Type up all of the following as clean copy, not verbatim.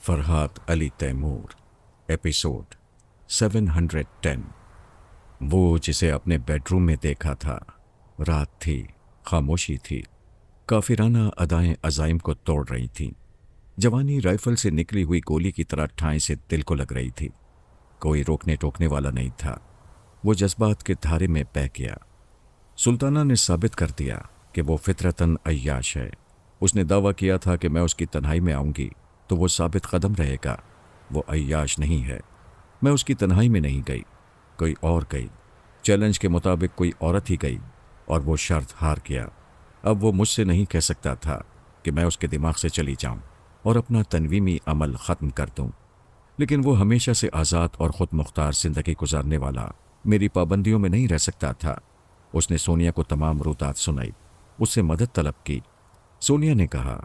Farhat Ali Taimur. Episode 710। वो जिसे अपने बेडरूम में देखा था। रात थी, खामोशी थी, काफिराना अदाएं अजाइम को तोड़ रही थीं। जवानी राइफल से निकली हुई गोली की तरह ठाई से दिल को लग रही थी। कोई रोकने टोकने वाला नहीं था। वो जज्बात के धारे में बह गया। सुल्ताना ने साबित कर दिया कि वो फितरतन अय्याश है। उसने दावा किया था कि मैं उसकी तन्हाई में आऊंगी तो वो साबित कदम रहेगा। वो अय्याश नहीं है। मैं उसकी तन्हाई में नहीं गई, कोई और गई। चैलेंज के मुताबिक कोई औरत ही गई और वो शर्त हार गया। अब वो मुझसे नहीं कह सकता था कि मैं उसके दिमाग से चली जाऊं और अपना तनवीमी अमल ख़त्म कर दूं। लेकिन वो हमेशा से आज़ाद और ख़ुद मुख्तार ज़िंदगी गुजारने वाला मेरी पाबंदियों में नहीं रह सकता था। उसने सोनिया को तमाम रुतात सुनाई, उससे मदद तलब की। सोनिया ने कहा,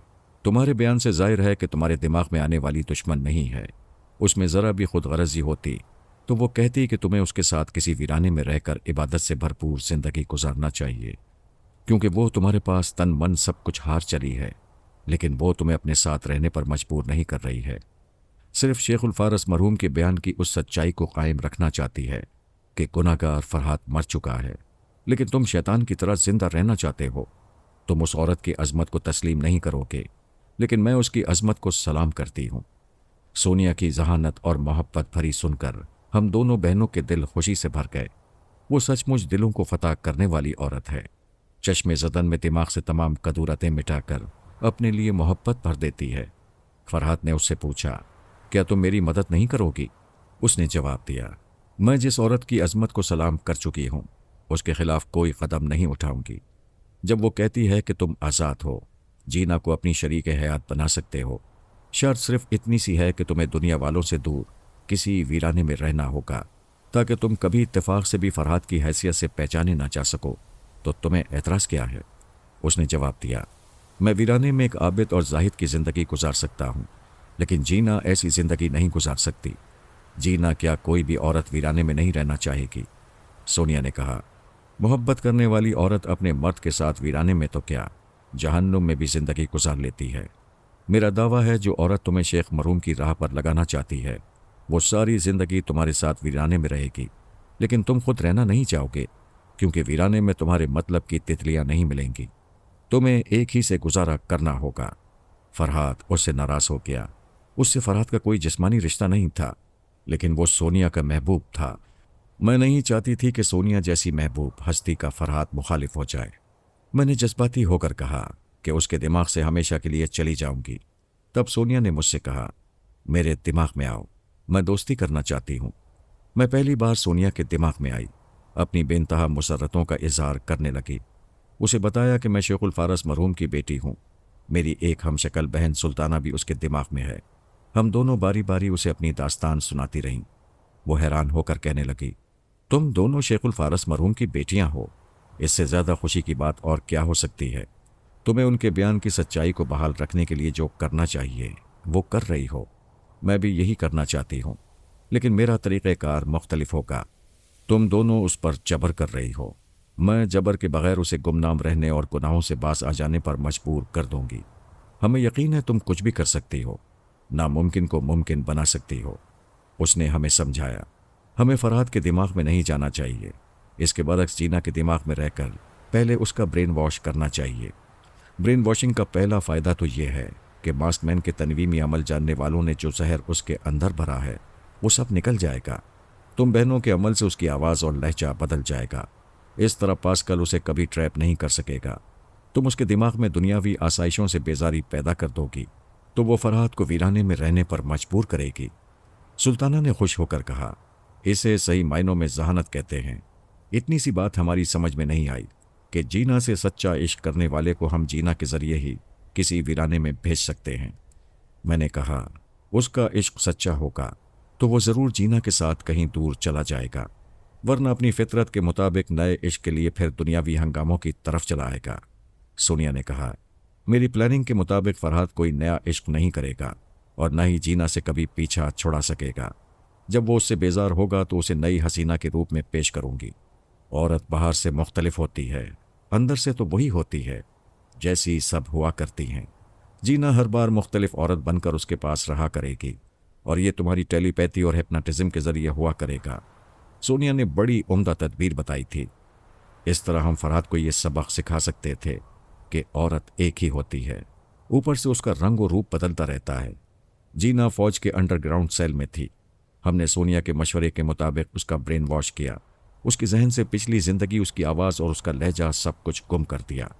तुम्हारे बयान से जाहिर है कि तुम्हारे दिमाग में आने वाली दुश्मन नहीं है। उसमें ज़रा भी खुद गरजी होती तो वो कहती कि तुम्हें उसके साथ किसी वीराने में रहकर इबादत से भरपूर ज़िंदगी गुजारना चाहिए, क्योंकि वो तुम्हारे पास तन मन सब कुछ हार चली है। लेकिन वो तुम्हें अपने साथ रहने पर मजबूर नहीं कर रही है। सिर्फ शेखुल फारस मरहूम के बयान की उस सच्चाई को कायम रखना चाहती है कि गुनाहगार फरहात मर चुका है। लेकिन तुम शैतान की तरह जिंदा रहना चाहते हो। तुम उस औरत की अजमत को तस्लीम नहीं करोगे, लेकिन मैं उसकी अजमत को सलाम करती हूँ। सोनिया की जहानत और मोहब्बत भरी सुनकर हम दोनों बहनों के दिल खुशी से भर गए। वो सचमुच दिलों को फतह करने वाली औरत है। चश्मे ज़दन में दिमाग से तमाम कदूरतें मिटाकर अपने लिए मोहब्बत भर देती है। फरहात ने उससे पूछा, क्या तुम मेरी मदद नहीं करोगी? उसने जवाब दिया, मैं जिस औरत की अजमत को सलाम कर चुकी हूँ उसके खिलाफ कोई कदम नहीं उठाऊंगी। जब वो कहती है कि तुम आज़ाद हो, जीना को अपनी शरीक हयात बना सकते हो, शर्त सिर्फ इतनी सी है कि तुम्हें दुनिया वालों से दूर किसी वीराने में रहना होगा, ताकि तुम कभी इत्तेफाक से भी फरहात की हैसियत से पहचाने ना जा सको। तो तुम्हें एतराज़ क्या है? उसने जवाब दिया, मैं वीराने में एक आबिद और जाहिद की ज़िंदगी गुजार सकता हूँ, लेकिन जीना ऐसी ज़िंदगी नहीं गुजार सकती। जीना क्या, कोई भी औरत वीराने में नहीं रहना चाहेगी। सोनिया ने कहा, मोहब्बत करने वाली औरत अपने मर्द के साथ वीराने में तो क्या, जहन्नुम में भी ज़िंदगी गुजार लेती है। मेरा दावा है जो औरत तुम्हें शेख मरहूम की राह पर लगाना चाहती है वो सारी ज़िंदगी तुम्हारे साथ वीराने में रहेगी। लेकिन तुम खुद रहना नहीं चाहोगे, क्योंकि वीराने में तुम्हारे मतलब की तितलियां नहीं मिलेंगी। तुम्हें एक ही से गुजारा करना होगा। फरहात उससे नाराज़ हो गया। उससे फरहात का कोई जिस्मानी रिश्ता नहीं था, लेकिन वो सोनिया का महबूब था। मैं नहीं चाहती थी कि सोनिया जैसी महबूब हस्ती का फरहात मुखालिफ हो जाए। मैंने जज्बाती होकर कहा कि उसके दिमाग से हमेशा के लिए चली जाऊंगी। तब सोनिया ने मुझसे कहा, मेरे दिमाग में आओ, मैं दोस्ती करना चाहती हूँ। मैं पहली बार सोनिया के दिमाग में आई। अपनी बेइंतहा मुसर्रतों का इजहार करने लगी। उसे बताया कि मैं शेखुल फारस मरहूम की बेटी हूँ। मेरी एक हमशक्ल बहन सुल्ताना भी उसके दिमाग में है। हम दोनों बारी बारी उसे अपनी दास्तान सुनाती रहीं। वो हैरान होकर कहने लगी, तुम दोनों शेखुल फारस मरहूम की बेटियां हो। इससे ज़्यादा खुशी की बात और क्या हो सकती है? तुम्हें उनके बयान की सच्चाई को बहाल रखने के लिए जो करना चाहिए वो कर रही हो। मैं भी यही करना चाहती हूँ, लेकिन मेरा तरीक़ेकार मुख्तलिफ होगा। तुम दोनों उस पर जबर कर रही हो। मैं जबर के बगैर उसे गुमनाम रहने और गुनाहों से बाज आ जाने पर मजबूर कर दूंगी। हमें यकीन है तुम कुछ भी कर सकती हो, नामुमकिन को मुमकिन बना सकती हो। उसने हमें समझाया, हमें फरहात के दिमाग में नहीं जाना चाहिए। इसके बरक्स जीना के दिमाग में रहकर पहले उसका ब्रेन वॉश करना चाहिए। ब्रेन वॉशिंग का पहला फ़ायदा तो यह है कि मास्कमैन के तनवीमी अमल जानने वालों ने जो जहर उसके अंदर भरा है वो सब निकल जाएगा। तुम बहनों के अमल से उसकी आवाज़ और लहजा बदल जाएगा। इस तरह पास्कल उसे कभी ट्रैप नहीं कर सकेगा। तुम उसके दिमाग में दुनियावी आसाइशों से बेजारी पैदा कर दोगी तो वो फरहात को वीराने में रहने पर मजबूर करेगी। सुल्ताना ने खुश होकर कहा, इसे सही मायनों में जहानत कहते हैं। इतनी सी बात हमारी समझ में नहीं आई कि जीना से सच्चा इश्क करने वाले को हम जीना के ज़रिए ही किसी वीराने में भेज सकते हैं। मैंने कहा, उसका इश्क सच्चा होगा तो वो ज़रूर जीना के साथ कहीं दूर चला जाएगा, वरना अपनी फितरत के मुताबिक नए इश्क के लिए फिर दुनियावी हंगामों की तरफ चला आएगा। सोनिया ने कहा, मेरी प्लानिंग के मुताबिक फरहात कोई नया इश्क नहीं करेगा और न ही जीना से कभी पीछा छुड़ा सकेगा। जब वो उससे बेजार होगा तो उसे नई हसीना के रूप में पेश करूंगी। औरत बाहर से मुख्तलिफ होती है, अंदर से तो वही होती है जैसी सब हुआ करती हैं। जीना हर बार मुख्तलिफ औरत बनकर उसके पास रहा करेगी और ये तुम्हारी टेलीपैथी और हिप्नोटिज्म के जरिए हुआ करेगा। सोनिया ने बड़ी उम्दा तदबीर बताई थी। इस तरह हम फरहाद को ये सबक सिखा सकते थे कि औरत एक ही होती है, ऊपर से उसका रंग और रूप बदलता रहता है। जीना फौज के अंडरग्राउंड सेल में थी। हमने सोनिया के मशवरे के मुताबिक उसका ब्रेन वॉश किया। उसके जहन से पिछली जिंदगी, उसकी आवाज़ और उसका लहजा सब कुछ गुम कर दिया।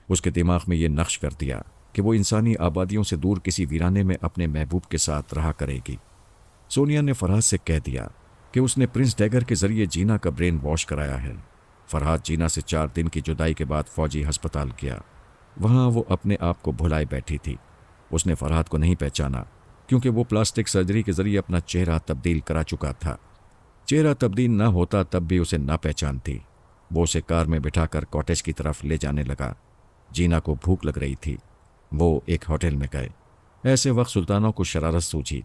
उसके दिमाग में ये नक्श कर दिया कि वो इंसानी आबादियों से दूर किसी वीराने में अपने महबूब के साथ रहा करेगी। सोनिया ने फरहाद से कह दिया कि उसने प्रिंस डैगर के जरिए जीना का ब्रेन वॉश कराया है। फरहाद जीना से 4 दिन की जुदाई के बाद फौजी अस्पताल गया। वहाँ वो अपने आप को भुलाए बैठी थी। उसने फरहाद को नहीं पहचाना क्योंकि वो प्लास्टिक सर्जरी के जरिए अपना चेहरा तब्दील करा चुका था। चेहरा तब्दील ना होता तब भी उसे ना पहचानती। वो उसे कार में बिठाकर कॉटेज की तरफ ले जाने लगा। जीना को भूख लग रही थी। वो एक होटल में गए। ऐसे वक्त सुल्ताना को शरारत सूझी।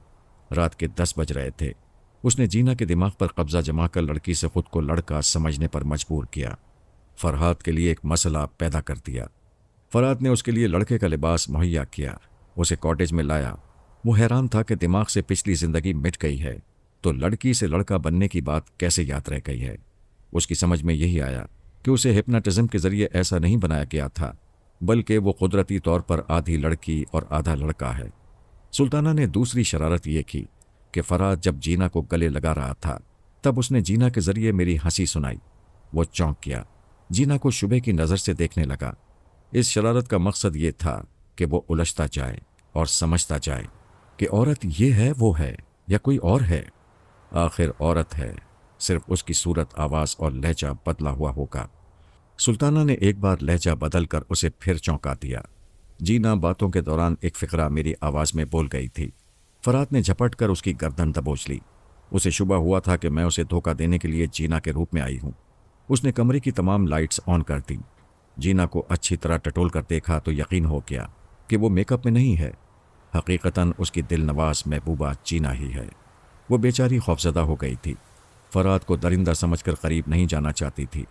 रात के 10 बज रहे थे। उसने जीना के दिमाग पर कब्जा जमाकर लड़की से खुद को लड़का समझने पर मजबूर किया। फरहाद के लिए एक मसला पैदा कर दिया। फरहाद ने उसके लिए लड़के का लिबास मुहैया किया, उसे कॉटेज में लाया। वो हैरान था कि दिमाग से पिछली जिंदगी मिट गई है तो लड़की से लड़का बनने की बात कैसे याद रह गई है। उसकी समझ में यही आया कि उसे हिप्नोटिज्म के जरिए ऐसा नहीं बनाया गया था, बल्कि वो कुदरती तौर पर आधी लड़की और आधा लड़का है। सुल्ताना ने दूसरी शरारत ये की कि फरहाद जब जीना को गले लगा रहा था तब उसने जीना के जरिए मेरी हंसी सुनाई। वो चौंक गया, जीना को शुबे की नज़र से देखने लगा। इस शरारत का मकसद ये था कि वो उलझता जाए और समझता जाए कि औरत ये है वो है या कोई और है। आखिर औरत है, सिर्फ उसकी सूरत, आवाज़ और लहजा बदला हुआ होगा। सुल्ताना ने एक बार लहजा बदलकर उसे फिर चौंका दिया। जीना बातों के दौरान एक फ़िक्रा मेरी आवाज़ में बोल गई थी। फरहाद ने झपट कर उसकी गर्दन दबोच ली। उसे शुबा हुआ था कि मैं उसे धोखा देने के लिए जीना के रूप में आई हूँ। उसने कमरे की तमाम लाइट्स ऑन कर दी। जीना को अच्छी तरह टटोल कर देखा तो यकीन हो गया कि वो मेकअप में नहीं है। हकीकतन उसकी दिल नवाज महबूबा जीना ही है। वो बेचारी खौफजदा हो गई थी। फरहाद को दरिंदा समझकर करीब नहीं जाना चाहती थी।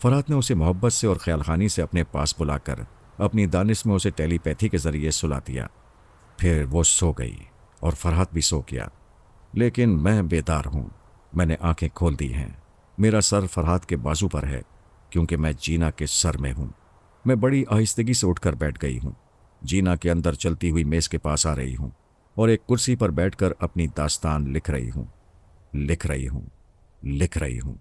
फरहाद ने उसे मोहब्बत से और ख्यालखानी से अपने पास बुलाकर अपनी दानिश में उसे टेलीपैथी के जरिए सुला दिया। फिर वो सो गई और फरहाद भी सो गया। लेकिन मैं बेदार हूँ। मैंने आंखें खोल दी हैं। मेरा सर फरहाद के बाजू पर है क्योंकि मैं जीना के सर में हूँ। मैं बड़ी आहिस्तगी से उठकर बैठ गई हूँ। जीना के अंदर चलती हुई मेज़ के पास आ रही हूँ और एक कुर्सी पर बैठकर अपनी दास्तान लिख रही हूँ, लिख रही हूँ, लिख रही हूँ।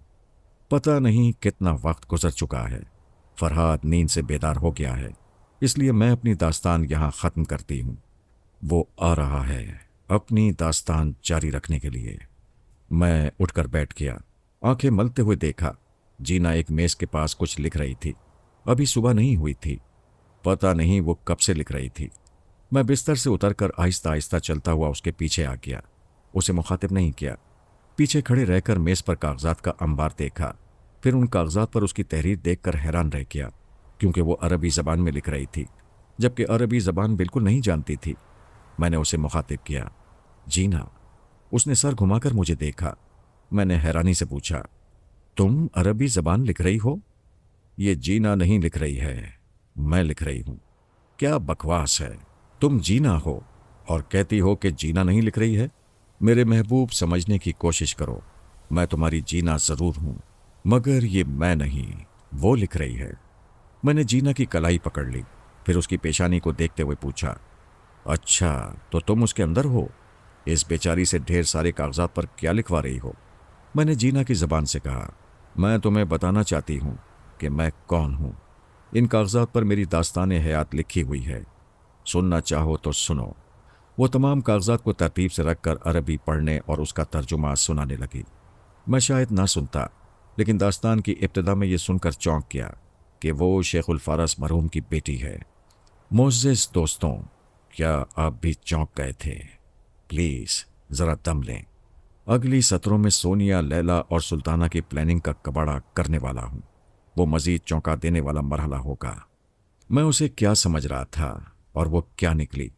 पता नहीं कितना वक्त गुजर चुका है। फरहाद नींद से बेदार हो गया है, इसलिए मैं अपनी दास्तान यहाँ ख़त्म करती हूँ। वो आ रहा है अपनी दास्तान जारी रखने के लिए। मैं उठकर बैठ गया। आंखें मलते हुए देखा, जीना एक मेज़ के पास कुछ लिख रही थी। अभी सुबह नहीं हुई थी। पता नहीं वो कब से लिख रही थी। मैं बिस्तर से उतरकर आहिस्ता आहिस्ता चलता हुआ उसके पीछे आ गया। उसे मुखातिब नहीं किया। पीछे खड़े रहकर मेज़ पर कागजात का अंबार देखा। फिर उन कागजात पर उसकी तहरीर देखकर हैरान रह गया क्योंकि वो अरबी ज़बान में लिख रही थी, जबकि अरबी ज़बान बिल्कुल नहीं जानती थी। मैंने उसे मुखातिब किया, जीना। उसने सर घुमाकर मुझे देखा। मैंने हैरानी से पूछा, तुम अरबी ज़बान लिख रही हो? ये जीना नहीं लिख रही है, मैं लिख रही हूँ। क्या बकवास है। तुम जीना हो और कहती हो कि जीना नहीं लिख रही है। मेरे महबूब, समझने की कोशिश करो। मैं तुम्हारी जीना ज़रूर हूँ, मगर ये मैं नहीं, वो लिख रही है। मैंने जीना की कलाई पकड़ ली, फिर उसकी पेशानी को देखते हुए पूछा, अच्छा तो तुम उसके अंदर हो? इस बेचारी से ढेर सारे कागजात पर क्या लिखवा रही हो? मैंने जीना की ज़बान से कहा, मैं तुम्हें बताना चाहती हूँ कि मैं कौन हूँ। इन कागजात पर मेरी दास्तान हयात लिखी हुई है। सुनना चाहो तो सुनो। वो तमाम कागजात को तरतीब से रखकर अरबी पढ़ने और उसका तर्जुमा सुनाने लगी। मैं शायद ना सुनता, लेकिन दास्तान की इब्तिदा में ये सुनकर चौंक गया कि वो शेखुल फारस मरहूम की बेटी है। मोअज़्ज़िज़ दोस्तों, क्या आप भी चौंक गए थे? प्लीज़ ज़रा दम लें। अगली सत्रों में सोनिया, लैला और सुल्ताना की प्लानिंग का कबाड़ा करने वाला हूँ। वो मज़ीद चौंका देने वाला मरहला होगा। मैं उसे क्या समझ रहा था और वो क्या निकली।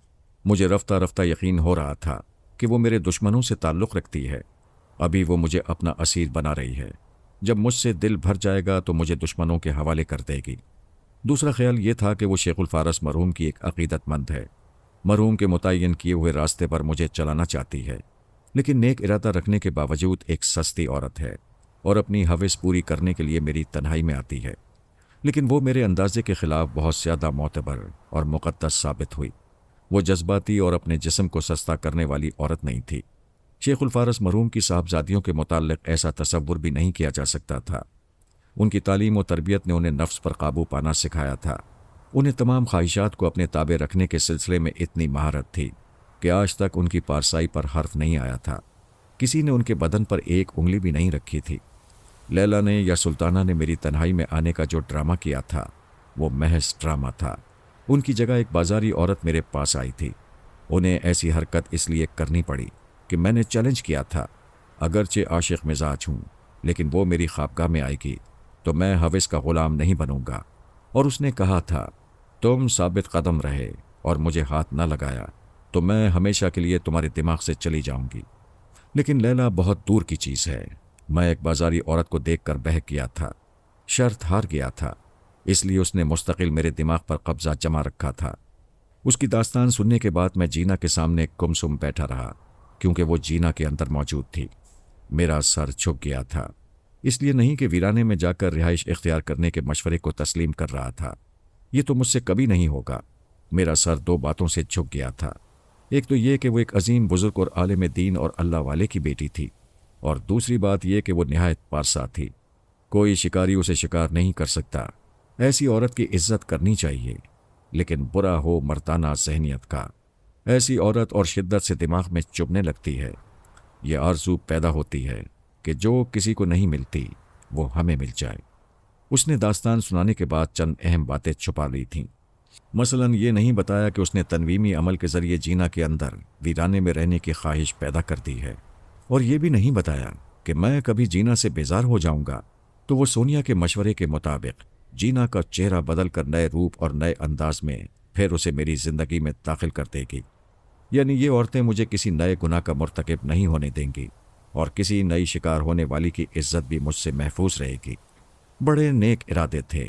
मुझे रफ्ता रफ्ता यकीन हो रहा था कि वो मेरे दुश्मनों से ताल्लुक़ रखती है। अभी वो मुझे अपना असीर बना रही है। जब मुझसे दिल भर जाएगा तो मुझे दुश्मनों के हवाले कर देगी। दूसरा ख्याल ये था कि वो शेखुल फारस मरहूम की एक अक़ीदतमंद है। मरहूम के मुतय्यन किए हुए रास्ते पर मुझे चलाना चाहती है, लेकिन नेक इरादा रखने के बावजूद एक सस्ती औरत है और अपनी हविस पूरी करने के लिए मेरी तन्हाई में आती है। लेकिन वो मेरे अंदाजे के खिलाफ बहुत ज़्यादा मोतबर और मुक़द्दस साबित हुई। वो जज्बाती और अपने जिस्म को सस्ता करने वाली औरत नहीं थी। शेखुल फारस मरहूम की साहबजादियों के मुताल्लिक़ ऐसा तसव्वुर भी नहीं किया जा सकता था। उनकी तालीम और तरबियत ने उन्हें नफ्स पर काबू पाना सिखाया था। उन्हें तमाम ख्वाहिशात को अपने ताबे रखने के सिलसिले में इतनी महारत थी कि आज तक उनकी पारसाई पर हर्फ नहीं आया था। किसी ने उनके बदन पर एक उंगली भी नहीं रखी थी। लैला ने या सुल्ताना ने मेरी तन्हाई में आने का जो ड्रामा किया था वो महज ड्रामा था। उनकी जगह एक बाजारी औरत मेरे पास आई थी। उन्हें ऐसी हरकत इसलिए करनी पड़ी कि मैंने चैलेंज किया था। अगरचे आशिक मिजाज हूँ, लेकिन वो मेरी ख्वाबगाह में आएगी तो मैं हविस का ग़ुलाम नहीं बनूंगा। और उसने कहा था, तुम साबित कदम रहे और मुझे हाथ न लगाया तो मैं हमेशा के लिए तुम्हारे दिमाग से चली जाऊंगी। लेकिन लैला बहुत दूर की चीज़ है। मैं एक बाजारी औरत को देखकर बहक गया था, शर्त हार गया था, इसलिए उसने मुस्तकिल मेरे दिमाग पर कब्जा जमा रखा था। उसकी दास्तान सुनने के बाद मैं जीना के सामने गुमसुम बैठा रहा, क्योंकि वो जीना के अंदर मौजूद थी। मेरा सर झुक गया था, इसलिए नहीं कि वीराने में जाकर रिहाइश इख्तियार करने के मशवरे को तस्लीम कर रहा था। ये तो मुझसे कभी नहीं होगा। मेरा सर दो बातों से झुक गया था। एक तो ये कि वो एक अजीम बुजुर्ग और आलिम दीन और अल्लाह वाले की बेटी थी, और दूसरी बात यह कि वो निहायत पारसा थी। कोई शिकारी उसे शिकार नहीं कर सकता। ऐसी औरत की इज्जत करनी चाहिए, लेकिन बुरा हो मर्दाना ज़हनियत का। ऐसी औरत और शिद्दत से दिमाग में चुभने लगती है। यह आरज़ू पैदा होती है कि जो किसी को नहीं मिलती वो हमें मिल जाए। उसने दास्तान सुनाने के बाद चंद अहम बातें छुपा ली थीं। मसलन ये नहीं बताया कि उसने तनवीमी अमल के ज़रिए जीना के अंदर वीराने में रहने की ख्वाहिश पैदा कर दी है, और ये भी नहीं बताया कि मैं कभी जीना से बेजार हो जाऊंगा तो वो सोनिया के मशवरे के मुताबिक जीना का चेहरा बदल कर नए रूप और नए अंदाज में फिर उसे मेरी ज़िंदगी में दाखिल कर देगी। यानी ये औरतें मुझे किसी नए गुनाह का मुर्तकिब नहीं होने देंगी, और किसी नई शिकार होने वाली की इज्जत भी मुझसे महफूज रहेगी। बड़े नेक इरादे थे,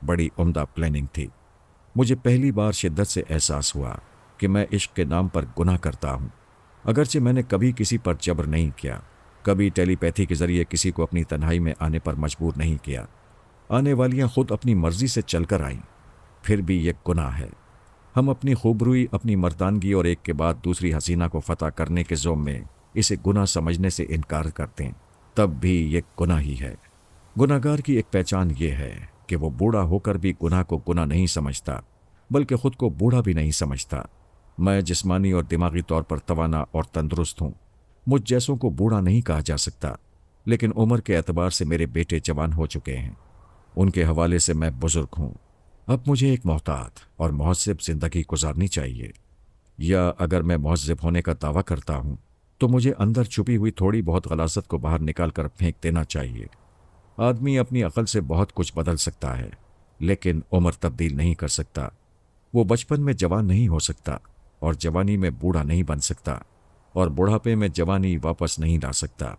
बड़ी उम्दा प्लानिंग थी। मुझे पहली बार शिद्दत से एहसास हुआ कि मैं इश्क के नाम पर गुनाह करता हूँ। अगरचे मैंने कभी किसी पर जबर नहीं किया, कभी टेलीपैथी के ज़रिए किसी को अपनी तन्हाई में आने पर मजबूर नहीं किया। आने वालियाँ खुद अपनी मर्ज़ी से चलकर आईं, फिर भी ये गुनाह है। हम अपनी खूबरूई, अपनी मर्दानगी और एक के बाद दूसरी हसीना को फतह करने के ज़ोम में इसे गुनाह समझने से इनकार करते हैं, तब भी ये गुनाह ही है। गुनाहगार की एक पहचान ये है कि वो बूढ़ा होकर भी गुनाह को गुनाह नहीं समझता, बल्कि खुद को बूढ़ा भी नहीं समझता। मैं जिस्मानी और दिमागी तौर पर तवाना और तंदुरुस्त हूँ। मुझ जैसों को बूढ़ा नहीं कहा जा सकता, लेकिन उम्र के एतबार से मेरे बेटे जवान हो चुके हैं। उनके हवाले से मैं बुजुर्ग हूँ। अब मुझे एक मोहतात और महज़्ज़ब ज़िंदगी गुजारनी चाहिए, या अगर मैं महज़्ज़ब होने का दावा करता हूँ तो मुझे अंदर छुपी हुई थोड़ी बहुत गलासत को बाहर निकाल कर फेंक देना चाहिए। आदमी अपनी अकल से बहुत कुछ बदल सकता है, लेकिन उम्र तब्दील नहीं कर सकता। वो बचपन में जवान नहीं हो सकता, और जवानी में बूढ़ा नहीं बन सकता, और बुढ़ापे में जवानी वापस नहीं ला सकता।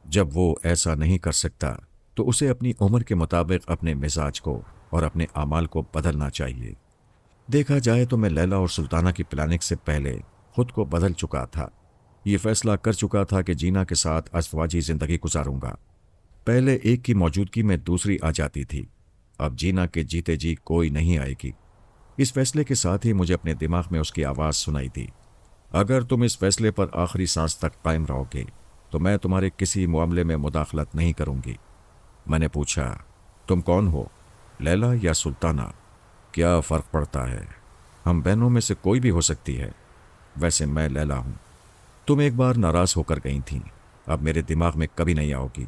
जब वो ऐसा नहीं कर सकता तो उसे अपनी उम्र के मुताबिक अपने मिजाज को और अपने आमाल को बदलना चाहिए। देखा जाए तो मैं लैला और सुल्ताना की प्लानिंग से पहले खुद को बदल चुका था। ये फैसला कर चुका था कि जीना के साथ अज़वाजी ज़िंदगी गुजारूंगा। पहले एक की मौजूदगी में दूसरी आ जाती थी, अब जीना के जीते जी कोई नहीं आएगी। इस फैसले के साथ ही मुझे अपने दिमाग में उसकी आवाज़ सुनाई दी, अगर तुम इस फैसले पर आखिरी सांस तक कायम रहोगे तो मैं तुम्हारे किसी मामले में मुदाखलत नहीं करूंगी। मैंने पूछा, तुम कौन हो, लैला या सुल्ताना? क्या फ़र्क पड़ता है, हम बहनों में से कोई भी हो सकती है। वैसे मैं लैला हूँ। तुम एक बार नाराज़ होकर गई थीं, अब मेरे दिमाग में कभी नहीं आओगी।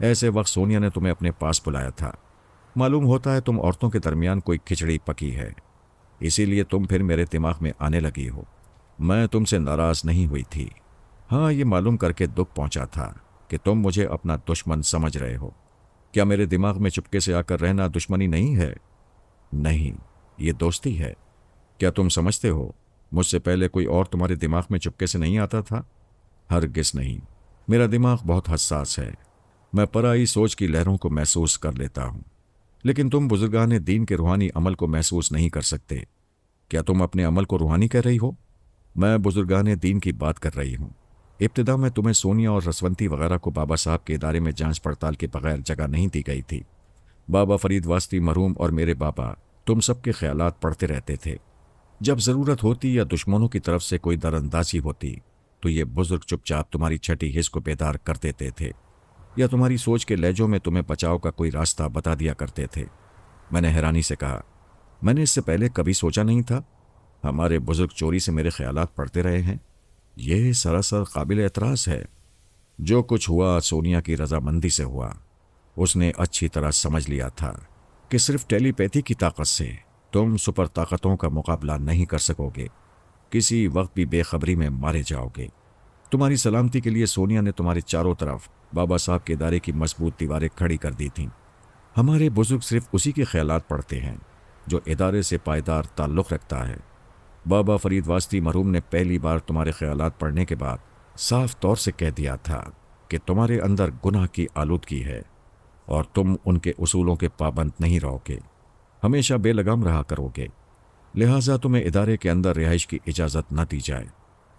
ऐसे वक्त सोनिया ने तुम्हें अपने पास बुलाया था। मालूम होता है तुम औरतों के दरमियान कोई खिचड़ी पकी है, इसीलिए तुम फिर मेरे दिमाग में आने लगी हो। मैं तुमसे नाराज़ नहीं हुई थी। हाँ, ये मालूम करके दुख पहुंचा था कि तुम मुझे अपना दुश्मन समझ रहे हो। क्या मेरे दिमाग में चुपके से आकर रहना दुश्मनी नहीं है? नहीं, ये दोस्ती है। क्या तुम समझते हो मुझसे पहले कोई और तुम्हारे दिमाग में चुपके से नहीं आता था? हरगिज़ नहीं। मेरा दिमाग बहुत हसास है। मैं पराई सोच की लहरों को महसूस कर लेता हूँ, लेकिन तुम बुजुर्गान दीन के रूहानी अमल को महसूस नहीं कर सकते। क्या तुम अपने अमल को रूहानी कह रही हो? मैं बुजुर्गाने दीन की बात कर रही हूँ। इब्तिदा में तुम्हें सोनिया और रसवंती वगैरह को बाबा साहब के इदारे में जांच पड़ताल के बगैर जगह नहीं दी गई थी। बाबा फरीद वास्ती मरहूम और मेरे बाबा तुम सबके ख्यालात पढ़ते रहते थे। जब ज़रूरत होती या दुश्मनों की तरफ से कोई दरअंदाजी होती तो ये बुजुर्ग चुपचाप तुम्हारी छठी हिस्स को बेदार कर देते थे या तुम्हारी सोच के लहजों में तुम्हें बचाव का कोई रास्ता बता दिया करते थे। मैंने हैरानी से कहा, मैंने इससे पहले कभी सोचा नहीं था। हमारे बुजुर्ग चोरी से मेरे ख्यालात पढ़ते रहे हैं। ये सरासर काबिल एतराज़ है। जो कुछ हुआ सोनिया की रजामंदी से हुआ। उसने अच्छी तरह समझ लिया था कि सिर्फ टेलीपैथी की ताकत से तुम सुपर ताकतों का मुकाबला नहीं कर सकोगे। किसी वक्त भी बेखबरी में मारे जाओगे। तुम्हारी सलामती के लिए सोनिया ने तुम्हारे चारों तरफ बाबा साहब के इदारे की मजबूत दीवारें खड़ी कर दी थीं। हमारे बुजुर्ग सिर्फ उसी के ख्यालात पढ़ते हैं जो इदारे से पायदार ताल्लुक़ रखता है। बाबा फरीद वास्ती मरहूम ने पहली बार तुम्हारे ख्यालात पढ़ने के बाद साफ तौर से कह दिया था कि तुम्हारे अंदर गुनाह की आलूदगी है और तुम उनके उसूलों के पाबंद नहीं रहोगे, हमेशा बेलगाम रहा करोगे। लिहाजा तुम्हें इदारे के अंदर रिहाइश की इजाज़त न दी जाए।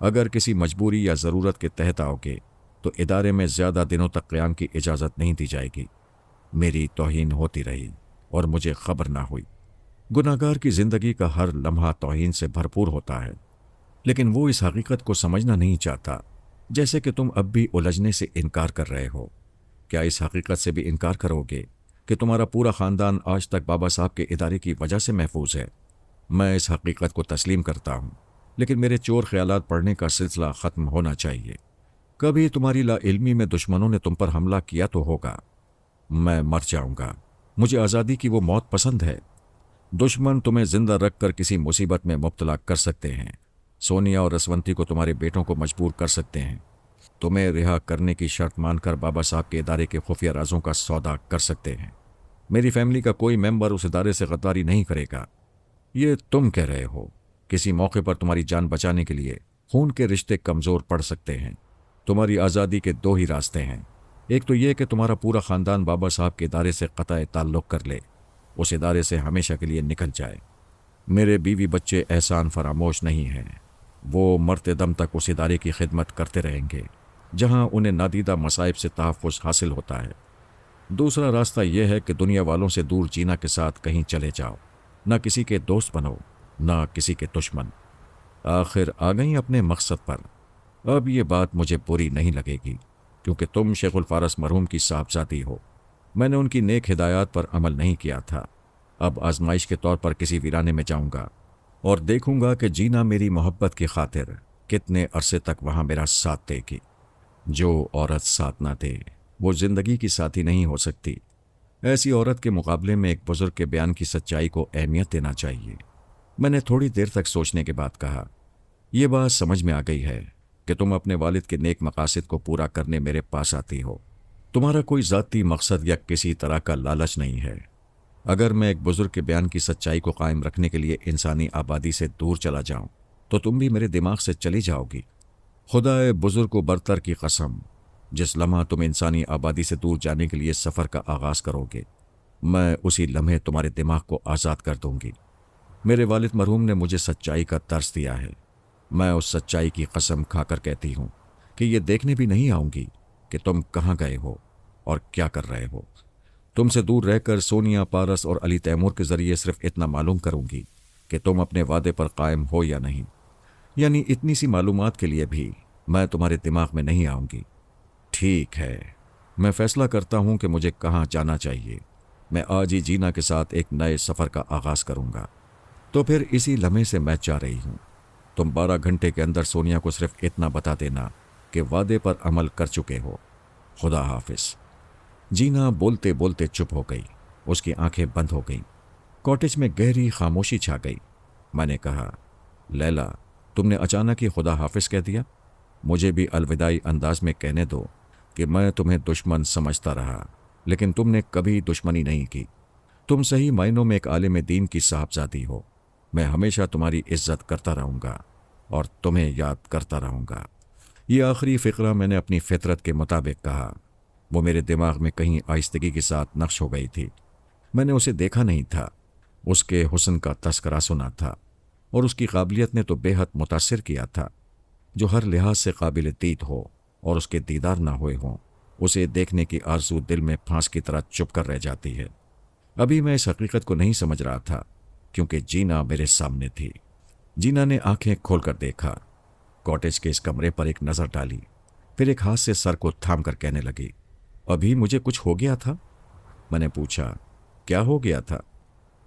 अगर किसी मजबूरी या ज़रूरत के तहत आओगे तो इदारे में ज़्यादा दिनों तक क़याम की इजाज़त नहीं दी जाएगी। मेरी तौहीन होती रही और मुझे खबर ना हुई। गुनाहगार की ज़िंदगी का हर लम्हा तौहीन से भरपूर होता है, लेकिन वो इस हकीकत को समझना नहीं चाहता। जैसे कि तुम अब भी उलझने से इनकार कर रहे हो। क्या इस हकीकत से भी इनकार करोगे कि तुम्हारा पूरा ख़ानदान आज तक बाबा साहब के इदारे की वजह से महफूज है? मैं इस हकीकत को तस्लीम करता हूँ, लेकिन मेरे चोर ख्यालात पढ़ने का सिलसिला ख़त्म होना चाहिए। कभी तुम्हारी लाइल्मी में दुश्मनों ने तुम पर हमला किया तो होगा। मैं मर जाऊँगा। मुझे आज़ादी की वो मौत पसंद है। दुश्मन तुम्हें जिंदा रखकर किसी मुसीबत में मुब्तला कर सकते हैं। सोनिया और रसवंती को तुम्हारे बेटों को मजबूर कर सकते हैं। तुम्हें रिहा करने की शर्त मानकर बाबा साहब के इदारे के खुफिया राजों का सौदा कर सकते हैं। मेरी फैमिली का कोई मेंबर उस इदारे से गद्दारी नहीं करेगा। ये तुम कह रहे हो। किसी मौके पर तुम्हारी जान बचाने के लिए खून के रिश्ते कमज़ोर पड़ सकते हैं। तुम्हारी आज़ादी के दो ही रास्ते हैं। एक तो ये कि तुम्हारा पूरा ख़ानदान बाबा साहब के इदारे से क़तए ताल्लुक़ कर ले, उस इदारे से हमेशा के लिए निकल जाए। मेरे बीवी बच्चे एहसान फरामोश नहीं हैं। वो मरते दम तक उस इदारे की खिदमत करते रहेंगे जहां उन्हें नादीदा मसाइब से तहफ़्फ़ुज़ हासिल होता है। दूसरा रास्ता यह है कि दुनिया वालों से दूर जीना के साथ कहीं चले जाओ। ना किसी के दोस्त बनो, ना किसी के दुश्मन। आखिर आ गई अपने मकसद पर। अब ये बात मुझे बुरी नहीं लगेगी, क्योंकि तुम शेखुल फारस मरहूम की साहबजादी हो। मैंने उनकी नेक हिदायत पर अमल नहीं किया था। अब आजमाइश के तौर पर किसी वीराने में जाऊंगा और देखूंगा कि जीना मेरी मोहब्बत की खातिर कितने अरसे तक वहां मेरा साथ देगी। जो औरत साथ ना दे वो जिंदगी की साथी नहीं हो सकती। ऐसी औरत के मुकाबले में एक बुजुर्ग के बयान की सच्चाई को अहमियत देना चाहिए। मैंने थोड़ी देर तक सोचने के बाद कहा, यह बात समझ में आ गई है कि तुम अपने वालिद के नेक मकासद को पूरा करने मेरे पास आती हो। तुम्हारा कोई ज़ाती मकसद या किसी तरह का लालच नहीं है। अगर मैं एक बुजुर्ग के बयान की सच्चाई को कायम रखने के लिए इंसानी आबादी से दूर चला जाऊं तो तुम भी मेरे दिमाग से चली जाओगी। खुदाए बुजुर्ग को बरतर की कसम, जिस लम्हा तुम इंसानी आबादी से दूर जाने के लिए सफ़र का आगाज़ करोगे, मैं उसी लम्हे तुम्हारे दिमाग को आज़ाद कर दूंगी। मेरे वालिद मरहूम ने मुझे सच्चाई का दर्स दिया है। मैं उस सच्चाई की कसम खाकर कहती हूँ कि ये देखने भी नहीं आऊँगी कि तुम कहाँ गए हो और क्या कर रहे हो। तुमसे दूर रहकर सोनिया, पारस और अली तैमूर के ज़रिए सिर्फ इतना मालूम करूँगी कि तुम अपने वादे पर कायम हो या नहीं। यानी इतनी सी मालूमात के लिए भी मैं तुम्हारे दिमाग में नहीं आऊँगी। ठीक है, मैं फ़ैसला करता हूँ कि मुझे कहाँ जाना चाहिए। मैं आज ही जीना के साथ एक नए सफ़र का आगाज़ करूँगा। तो फिर इसी लम्हे से मैं जा रही हूँ। तुम 12 घंटे के अंदर सोनिया को सिर्फ इतना बता देना कि वादे पर अमल कर चुके हो। खुदा हाफिज। जीना बोलते बोलते चुप हो गई। उसकी आंखें बंद हो गईं। कॉटेज में गहरी खामोशी छा गई। मैंने कहा, लैला, तुमने अचानक ही खुदा हाफिज कह दिया। मुझे भी अलविदाई अंदाज में कहने दो कि मैं तुम्हें दुश्मन समझता रहा, लेकिन तुमने कभी दुश्मनी नहीं की। तुम सही मायनों में एक आलिम दीन की साहबजादी हो। मैं हमेशा तुम्हारी इज्जत करता रहूँगा और तुम्हें याद करता रहूँगा। ये आखिरी फ़िक्रा मैंने अपनी फितरत के मुताबिक कहा। वो मेरे दिमाग में कहीं आहिस्तगी के साथ नक्श हो गई थी। मैंने उसे देखा नहीं था, उसके हुस्न का तस्करा सुना था। और उसकी काबिलियत ने तो बेहद मुतासिर किया था। जो हर लिहाज से काबिल दीद हो और उसके दीदार ना हुए हों, उसे देखने की आरज़ू दिल में फांस की तरह चुप कर रह जाती है। अभी मैं इस हकीकत को नहीं समझ रहा था क्योंकि जीना मेरे सामने थी। जीना ने आंखें खोलकर देखा, कॉटेज के इस कमरे पर एक नज़र डाली, फिर एक हाथ से सर को थाम कर कहने लगी, अभी मुझे कुछ हो गया था? मैंने पूछा, क्या हो गया था?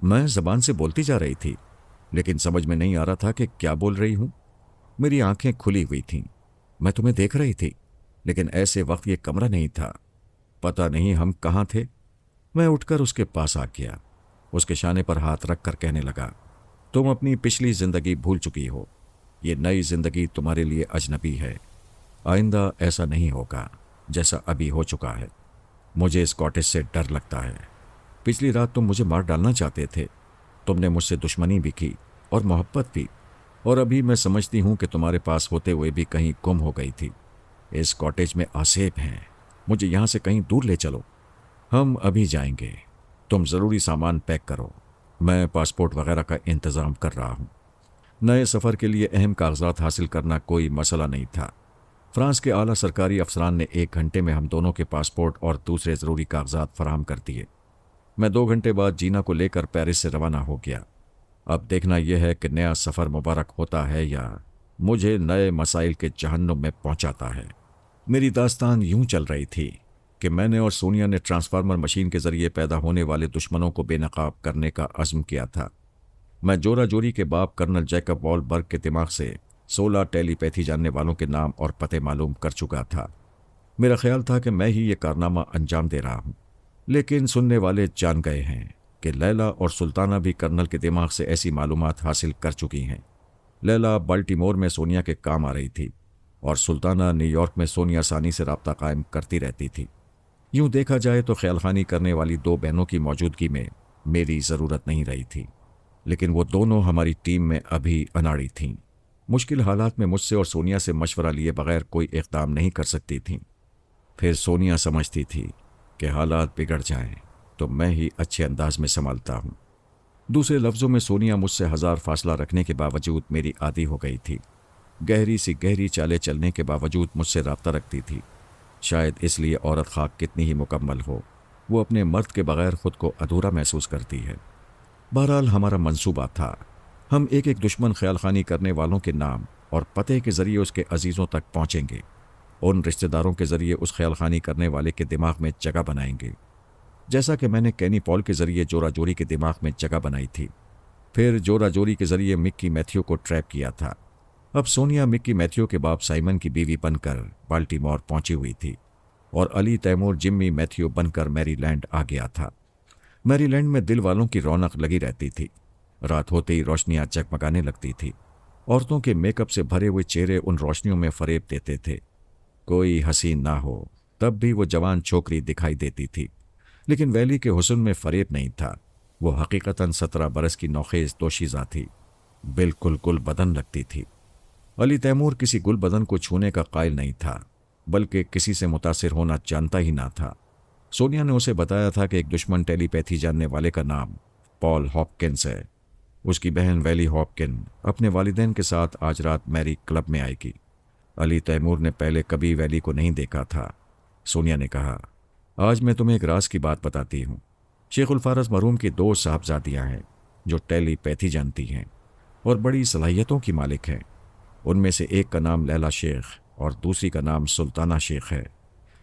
मैं ज़बान से बोलती जा रही थी, लेकिन समझ में नहीं आ रहा था कि क्या बोल रही हूँ। मेरी आंखें खुली हुई थीं। मैं तुम्हें देख रही थी, लेकिन ऐसे वक्त ये कमरा नहीं था। पता नहीं हम कहाँ थे। मैं उठकर उसके पास आ गया, उसके शाने पर हाथ रख कर कहने लगा, तुम अपनी पिछली जिंदगी भूल चुकी हो। ये नई जिंदगी तुम्हारे लिए अजनबी है। आइंदा ऐसा नहीं होगा जैसा अभी हो चुका है। मुझे इस कॉटेज से डर लगता है। पिछली रात तुम मुझे मार डालना चाहते थे। तुमने मुझसे दुश्मनी भी की और मोहब्बत भी, और अभी मैं समझती हूँ कि तुम्हारे पास होते हुए भी कहीं गुम हो गई थी। इस कॉटेज में आसेब हैं। मुझे यहाँ से कहीं दूर ले चलो। हम अभी जाएंगे। तुम ज़रूरी सामान पैक करो। मैं पासपोर्ट वगैरह का इंतज़ाम कर रहा हूँ। नए सफ़र के लिए अहम कागजात हासिल करना कोई मसला नहीं था। फ्रांस के आला सरकारी अफसरान ने 1 घंटे में हम दोनों के पासपोर्ट और दूसरे ज़रूरी कागजात फराहम कर दिए। मैं 2 घंटे बाद जीना को लेकर पेरिस से रवाना हो गया। अब देखना यह है कि नया सफ़र मुबारक होता है या मुझे नए मसाइल के जहन्नुम में पहुंचाता है। मेरी दास्तान यूं चल रही थी कि मैंने और सोनिया ने ट्रांसफार्मर मशीन के ज़रिए पैदा होने वाले दुश्मनों को बेनकाब करने का अज़्म किया था। मैं जोरा जोरी के बाप कर्नल जैकब वॉलबर्ग के दिमाग से 16 टेलीपैथी जानने वालों के नाम और पते मालूम कर चुका था। मेरा ख्याल था कि मैं ही ये कारनामा अंजाम दे रहा हूँ, लेकिन सुनने वाले जान गए हैं कि लैला और सुल्ताना भी कर्नल के दिमाग से ऐसी मालूमात हासिल कर चुकी हैं। लैला बाल्टीमोर में सोनिया के काम आ रही थी और सुल्ताना न्यूयॉर्क में सोनिया सानी से रब्ता कायम करती रहती थी। यूं देखा जाए तो ख्यालखानी करने वाली 2 बहनों की मौजूदगी में मेरी ज़रूरत नहीं रही थी, लेकिन वो दोनों हमारी टीम में अभी अनाड़ी थीं। मुश्किल हालात में मुझसे और सोनिया से मशवरा लिए बगैर कोई इक़दाम नहीं कर सकती थीं। फिर सोनिया समझती थी कि हालात बिगड़ जाएं तो मैं ही अच्छे अंदाज में संभालता हूँ। दूसरे लफ्ज़ों में सोनिया मुझसे 1000 फासला रखने के बावजूद मेरी आदी हो गई थी। गहरी सी गहरी चालें चलने के बावजूद मुझसे रब्ता रखती थी। शायद इसलिए औरत खाक कितनी ही मुकम्मल हो, वो अपने मर्द के बगैर खुद को अधूरा महसूस करती है। बहरहाल हमारा मंसूबा था, हम एक एक दुश्मन ख्यालखानी करने वालों के नाम और पते के ज़रिए उसके अजीज़ों तक पहुँचेंगे। उन रिश्तेदारों के ज़रिए उस ख्यालखानी करने वाले के दिमाग में जगह बनाएंगे, जैसा कि मैंने कैनी पॉल के ज़रिए जोरा जोरी के दिमाग में जगह बनाई थी। फिर जोरा जोरी के ज़रिए मिक्की मैथ्यू को ट्रैप किया था। अब सोनिया मिक्की मैथ्यू के बाप साइमन की बीवी बनकर बाल्टीमोर पहुंची हुई थी और अली तैमूर जिम्मी मैथ्यू बनकर मैरीलैंड आ गया था। मैरीलैंड में दिल वालों की रौनक लगी रहती थी। रात होते ही रोशनियां जगमगाने लगती थी। औरतों के मेकअप से भरे हुए चेहरे उन रोशनियों में फरेब देते थे। कोई हसीन ना हो तब भी वो जवान छोकरी दिखाई देती थी, लेकिन वैली के हुस्न में फरेब नहीं था। वो हकीकतन 17 बरस की नौखेज दोशीज़ा थी, बिल्कुल गुल बदन लगती थी। अली तैमूर किसी गुल बदन को छूने का कायल नहीं था, बल्कि किसी से मुतासिर होना जानता ही ना था। सोनिया ने उसे बताया था कि एक दुश्मन टेलीपैथी जानने वाले का नाम पॉल हॉपकिंस है। उसकी बहन वैली हॉपकिन अपने वालिदैन के साथ आज रात मैरी क्लब में आएगी। अली तैमूर ने पहले कभी वैली को नहीं देखा था। सोनिया ने कहा, आज मैं तुम्हें एक राज की बात बताती हूँ। शेखुल फारस मरहूम की 2 साहबजादियाँ हैं जो टेलीपैथी जानती हैं और बड़ी सलाहियतों की मालिक हैं। उनमें से एक का नाम लैला शेख और दूसरी का नाम सुल्ताना शेख है।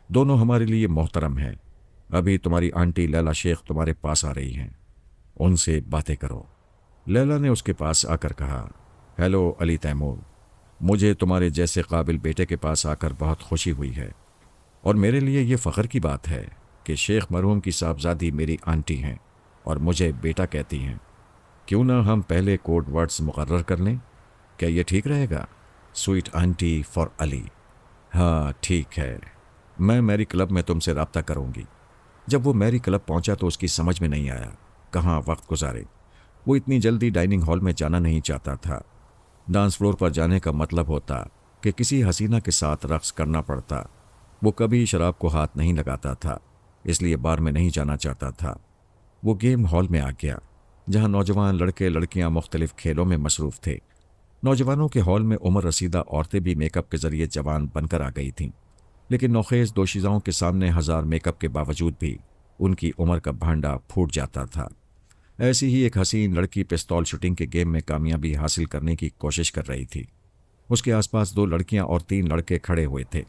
दोनों हमारे लिए मोहतरम हैं। अभी तुम्हारी आंटी लैला शेख तुम्हारे पास आ रही हैं, उनसे बातें करो। लैला ने उसके पास आकर कहा, हेलो अली तैमूर, मुझे तुम्हारे जैसे काबिल बेटे के पास आकर बहुत खुशी हुई है और मेरे लिए ये फ़ख्र की बात है कि शेख मरहूम की साहबजादी मेरी आंटी हैं और मुझे बेटा कहती हैं। क्यों ना हम पहले कोड वर्ड्स मुकर्रर कर लें? क्या ये ठीक रहेगा? Sweet aunty for Ali. हाँ ठीक है, मैं मैरी क्लब में तुमसे रब्ता करूँगी। जब वो मैरी क्लब पहुँचा तो उसकी समझ में नहीं आया कहाँ वक्त गुजारे। वो इतनी जल्दी डाइनिंग हॉल में जाना नहीं चाहता था। डांस फ्लोर पर जाने का मतलब होता कि किसी हसीना के साथ रक्स करना पड़ता। वो कभी शराब को हाथ नहीं लगाता था, इसलिए बार में नहीं जाना चाहता था। वो गेम हॉल में आ गया। जहां नौजवान लड़के लड़कियां मुख्तलिफ खेलों में मसरूफ़ थे। नौजवानों के हॉल में उम्र रसीदा औरतें भी मेकअप के जरिए जवान बनकर आ गई थीं, लेकिन नौखेज़ दोशीज़ाओं के सामने हजार मेकअप के बावजूद भी उनकी उम्र का भांडा फूट जाता था। ऐसी ही एक हसीन लड़की पिस्तौल शूटिंग के गेम में कामयाबी हासिल करने की कोशिश कर रही थी। उसके आसपास 2 लड़कियां और 3 लड़के खड़े हुए थे।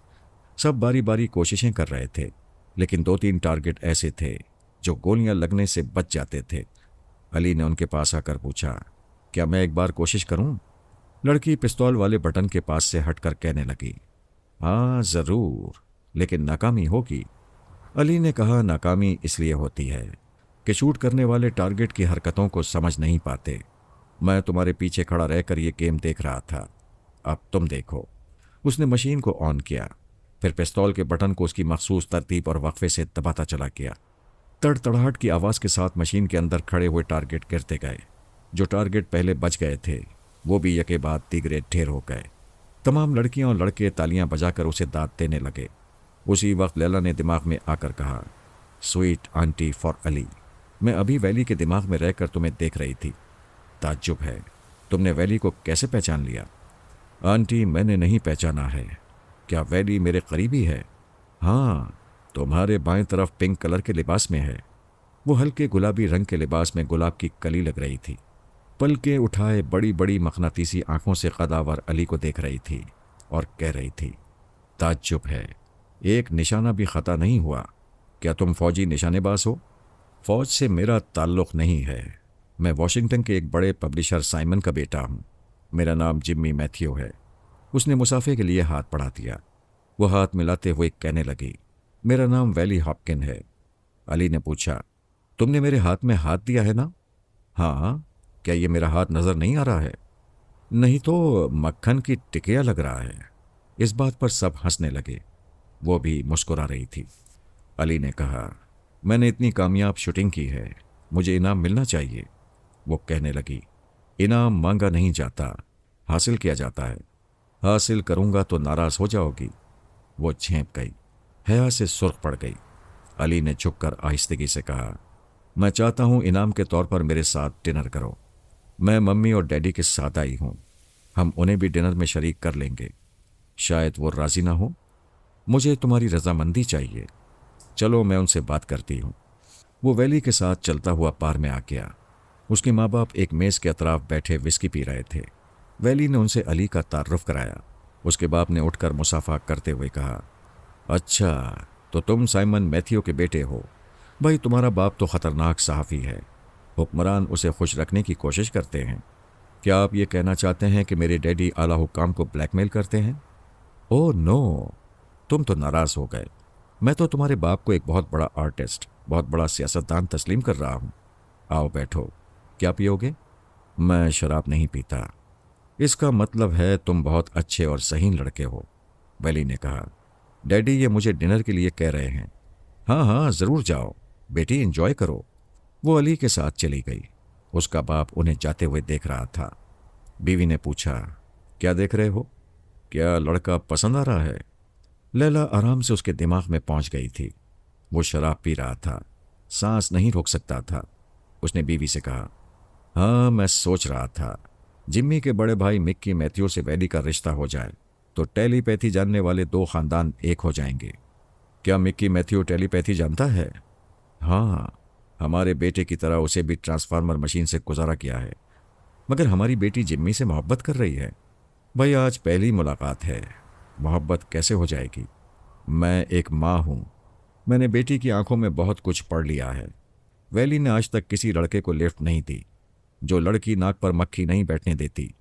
सब बारी बारी कोशिशें कर रहे थे, लेकिन 2-3 टारगेट ऐसे थे जो गोलियां लगने से बच जाते थे। अली ने उनके पास आकर पूछा, क्या मैं एक बार कोशिश करूं? लड़की पिस्तौल वाले बटन के पास से हटकर कहने लगी, हाँ ज़रूर, लेकिन नाकामी होगी। अली ने कहा, नाकामी इसलिए होती है कि शूट करने वाले टारगेट की हरकतों को समझ नहीं पाते। मैं तुम्हारे पीछे खड़ा रहकर ये गेम देख रहा था, अब तुम देखो। उसने मशीन को ऑन किया, फिर पिस्तौल के बटन को उसकी मखसूस तरतीब और वक्फे से दबाता चला गया। तड़तड़ाहट की आवाज़ के साथ मशीन के अंदर खड़े हुए टारगेट गिरते गए। जो टारगेट पहले बच गए थे वो भी यके बाद तीगरे ढेर हो गए। तमाम लड़कियां और लड़के तालियां बजाकर उसे दाद देने लगे। उसी वक्त लैला ने दिमाग में आकर कहा, स्वीट आंटी फॉर अली, मैं अभी वैली के दिमाग में रहकर तुम्हें देख रही थी। ताज्जुब है, तुमने वैली को कैसे पहचान लिया? आंटी, मैंने नहीं पहचाना है। क्या वैली मेरे करीबी है? हाँ, तुम्हारे बाएं तरफ पिंक कलर के लिबास में है। वो हल्के गुलाबी रंग के लिबास में गुलाब की कली लग रही थी। पलके उठाए बड़ी बड़ी मखनातीसी आंखों से कदावर अली को देख रही थी और कह रही थी, ताज्जुब है, एक निशाना भी खता नहीं हुआ। क्या तुम फौजी निशानेबाज हो? फौज से मेरा ताल्लुक नहीं है। मैं वॉशिंगटन के एक बड़े पब्लिशर साइमन का बेटा हूँ। मेरा नाम जिम्मी मैथ्यू है। उसने मुसाफे के लिए हाथ बढ़ा दिया। वो हाथ मिलाते हुए कहने लगी, मेरा नाम वैली हॉपकिन है। अली ने पूछा, तुमने मेरे हाथ में हाथ दिया है ना? हाँ, क्या ये मेरा हाथ नजर नहीं आ रहा है? नहीं तो मक्खन की टिकिया लग रहा है। इस बात पर सब हंसने लगे। वो भी मुस्कुरा रही थी। अली ने कहा, मैंने इतनी कामयाब शूटिंग की है, मुझे इनाम मिलना चाहिए। वो कहने लगी, इनाम मांगा नहीं जाता, हासिल किया जाता है। हासिल करूंगा तो नाराज हो जाओगी। वो झेंप गई, हया से सुर्ख पड़ गई। अली ने झुककर आहिस्तगी से कहा, मैं चाहता हूं इनाम के तौर पर मेरे साथ डिनर करो। मैं मम्मी और डैडी के साथ आई हूं, हम उन्हें भी डिनर में शरीक कर लेंगे। शायद वो राजी ना हो। मुझे तुम्हारी रजामंदी चाहिए। चलो मैं उनसे बात करती हूँ। वो वैली के साथ चलता हुआ पार में आ गया। उसके माँ बाप एक मेज़ के अतराफ बैठे विस्की पी रहे थे। वैली ने उनसे अली का तारुफ कराया। उसके बाप ने उठकर मुसाफा करते हुए कहा, अच्छा, तो तुम साइमन मैथ्यू के बेटे हो। भाई, तुम्हारा बाप तो ख़तरनाक सहाफ़ी है। हुक्मरान उसे खुश रखने की कोशिश करते हैं। क्या आप ये कहना चाहते हैं कि मेरे डैडी आला हुक्काम को ब्लैकमेल करते हैं? ओह नो, तुम तो नाराज़ हो गए। मैं तो तुम्हारे बाप को एक बहुत बड़ा आर्टिस्ट, बहुत बड़ा सियासतदान तस्लीम कर रहा हूँ। आओ बैठो। क्या पियोगे? मैं शराब नहीं पीता। इसका मतलब है तुम बहुत अच्छे और सही लड़के हो, वैली ने कहा। डैडी ये मुझे डिनर के लिए कह रहे हैं। हाँ हाँ, ज़रूर जाओ बेटी, एंजॉय करो। वो अली के साथ चली गई। उसका बाप उन्हें जाते हुए देख रहा था। बीवी ने पूछा, क्या देख रहे हो? क्या लड़का पसंद आ रहा है? लैला आराम से उसके दिमाग में पहुंच गई थी। वो शराब पी रहा था, सांस नहीं रोक सकता था। उसने बीवी से कहा, हाँ, मैं सोच रहा था जिम्मी के बड़े भाई मिक्की मैथ्यू से वैली का रिश्ता हो जाए तो टेलीपैथी जानने वाले 2 खानदान एक हो जाएंगे। क्या मिक्की मैथ्यू टेलीपैथी जानता है? हाँ, हमारे बेटे की तरह उसे भी ट्रांसफार्मर मशीन से गुजारा किया है। मगर हमारी बेटी जिम्मी से मोहब्बत कर रही है। भाई, आज पहली मुलाकात है, मोहब्बत कैसे हो जाएगी? मैं एक माँ हूँ। मैंने बेटी की आंखों में बहुत कुछ पढ़ लिया है। वैली ने आज तक किसी लड़के को लिफ्ट नहीं दी। जो लड़की नाक पर मक्खी नहीं बैठने देती,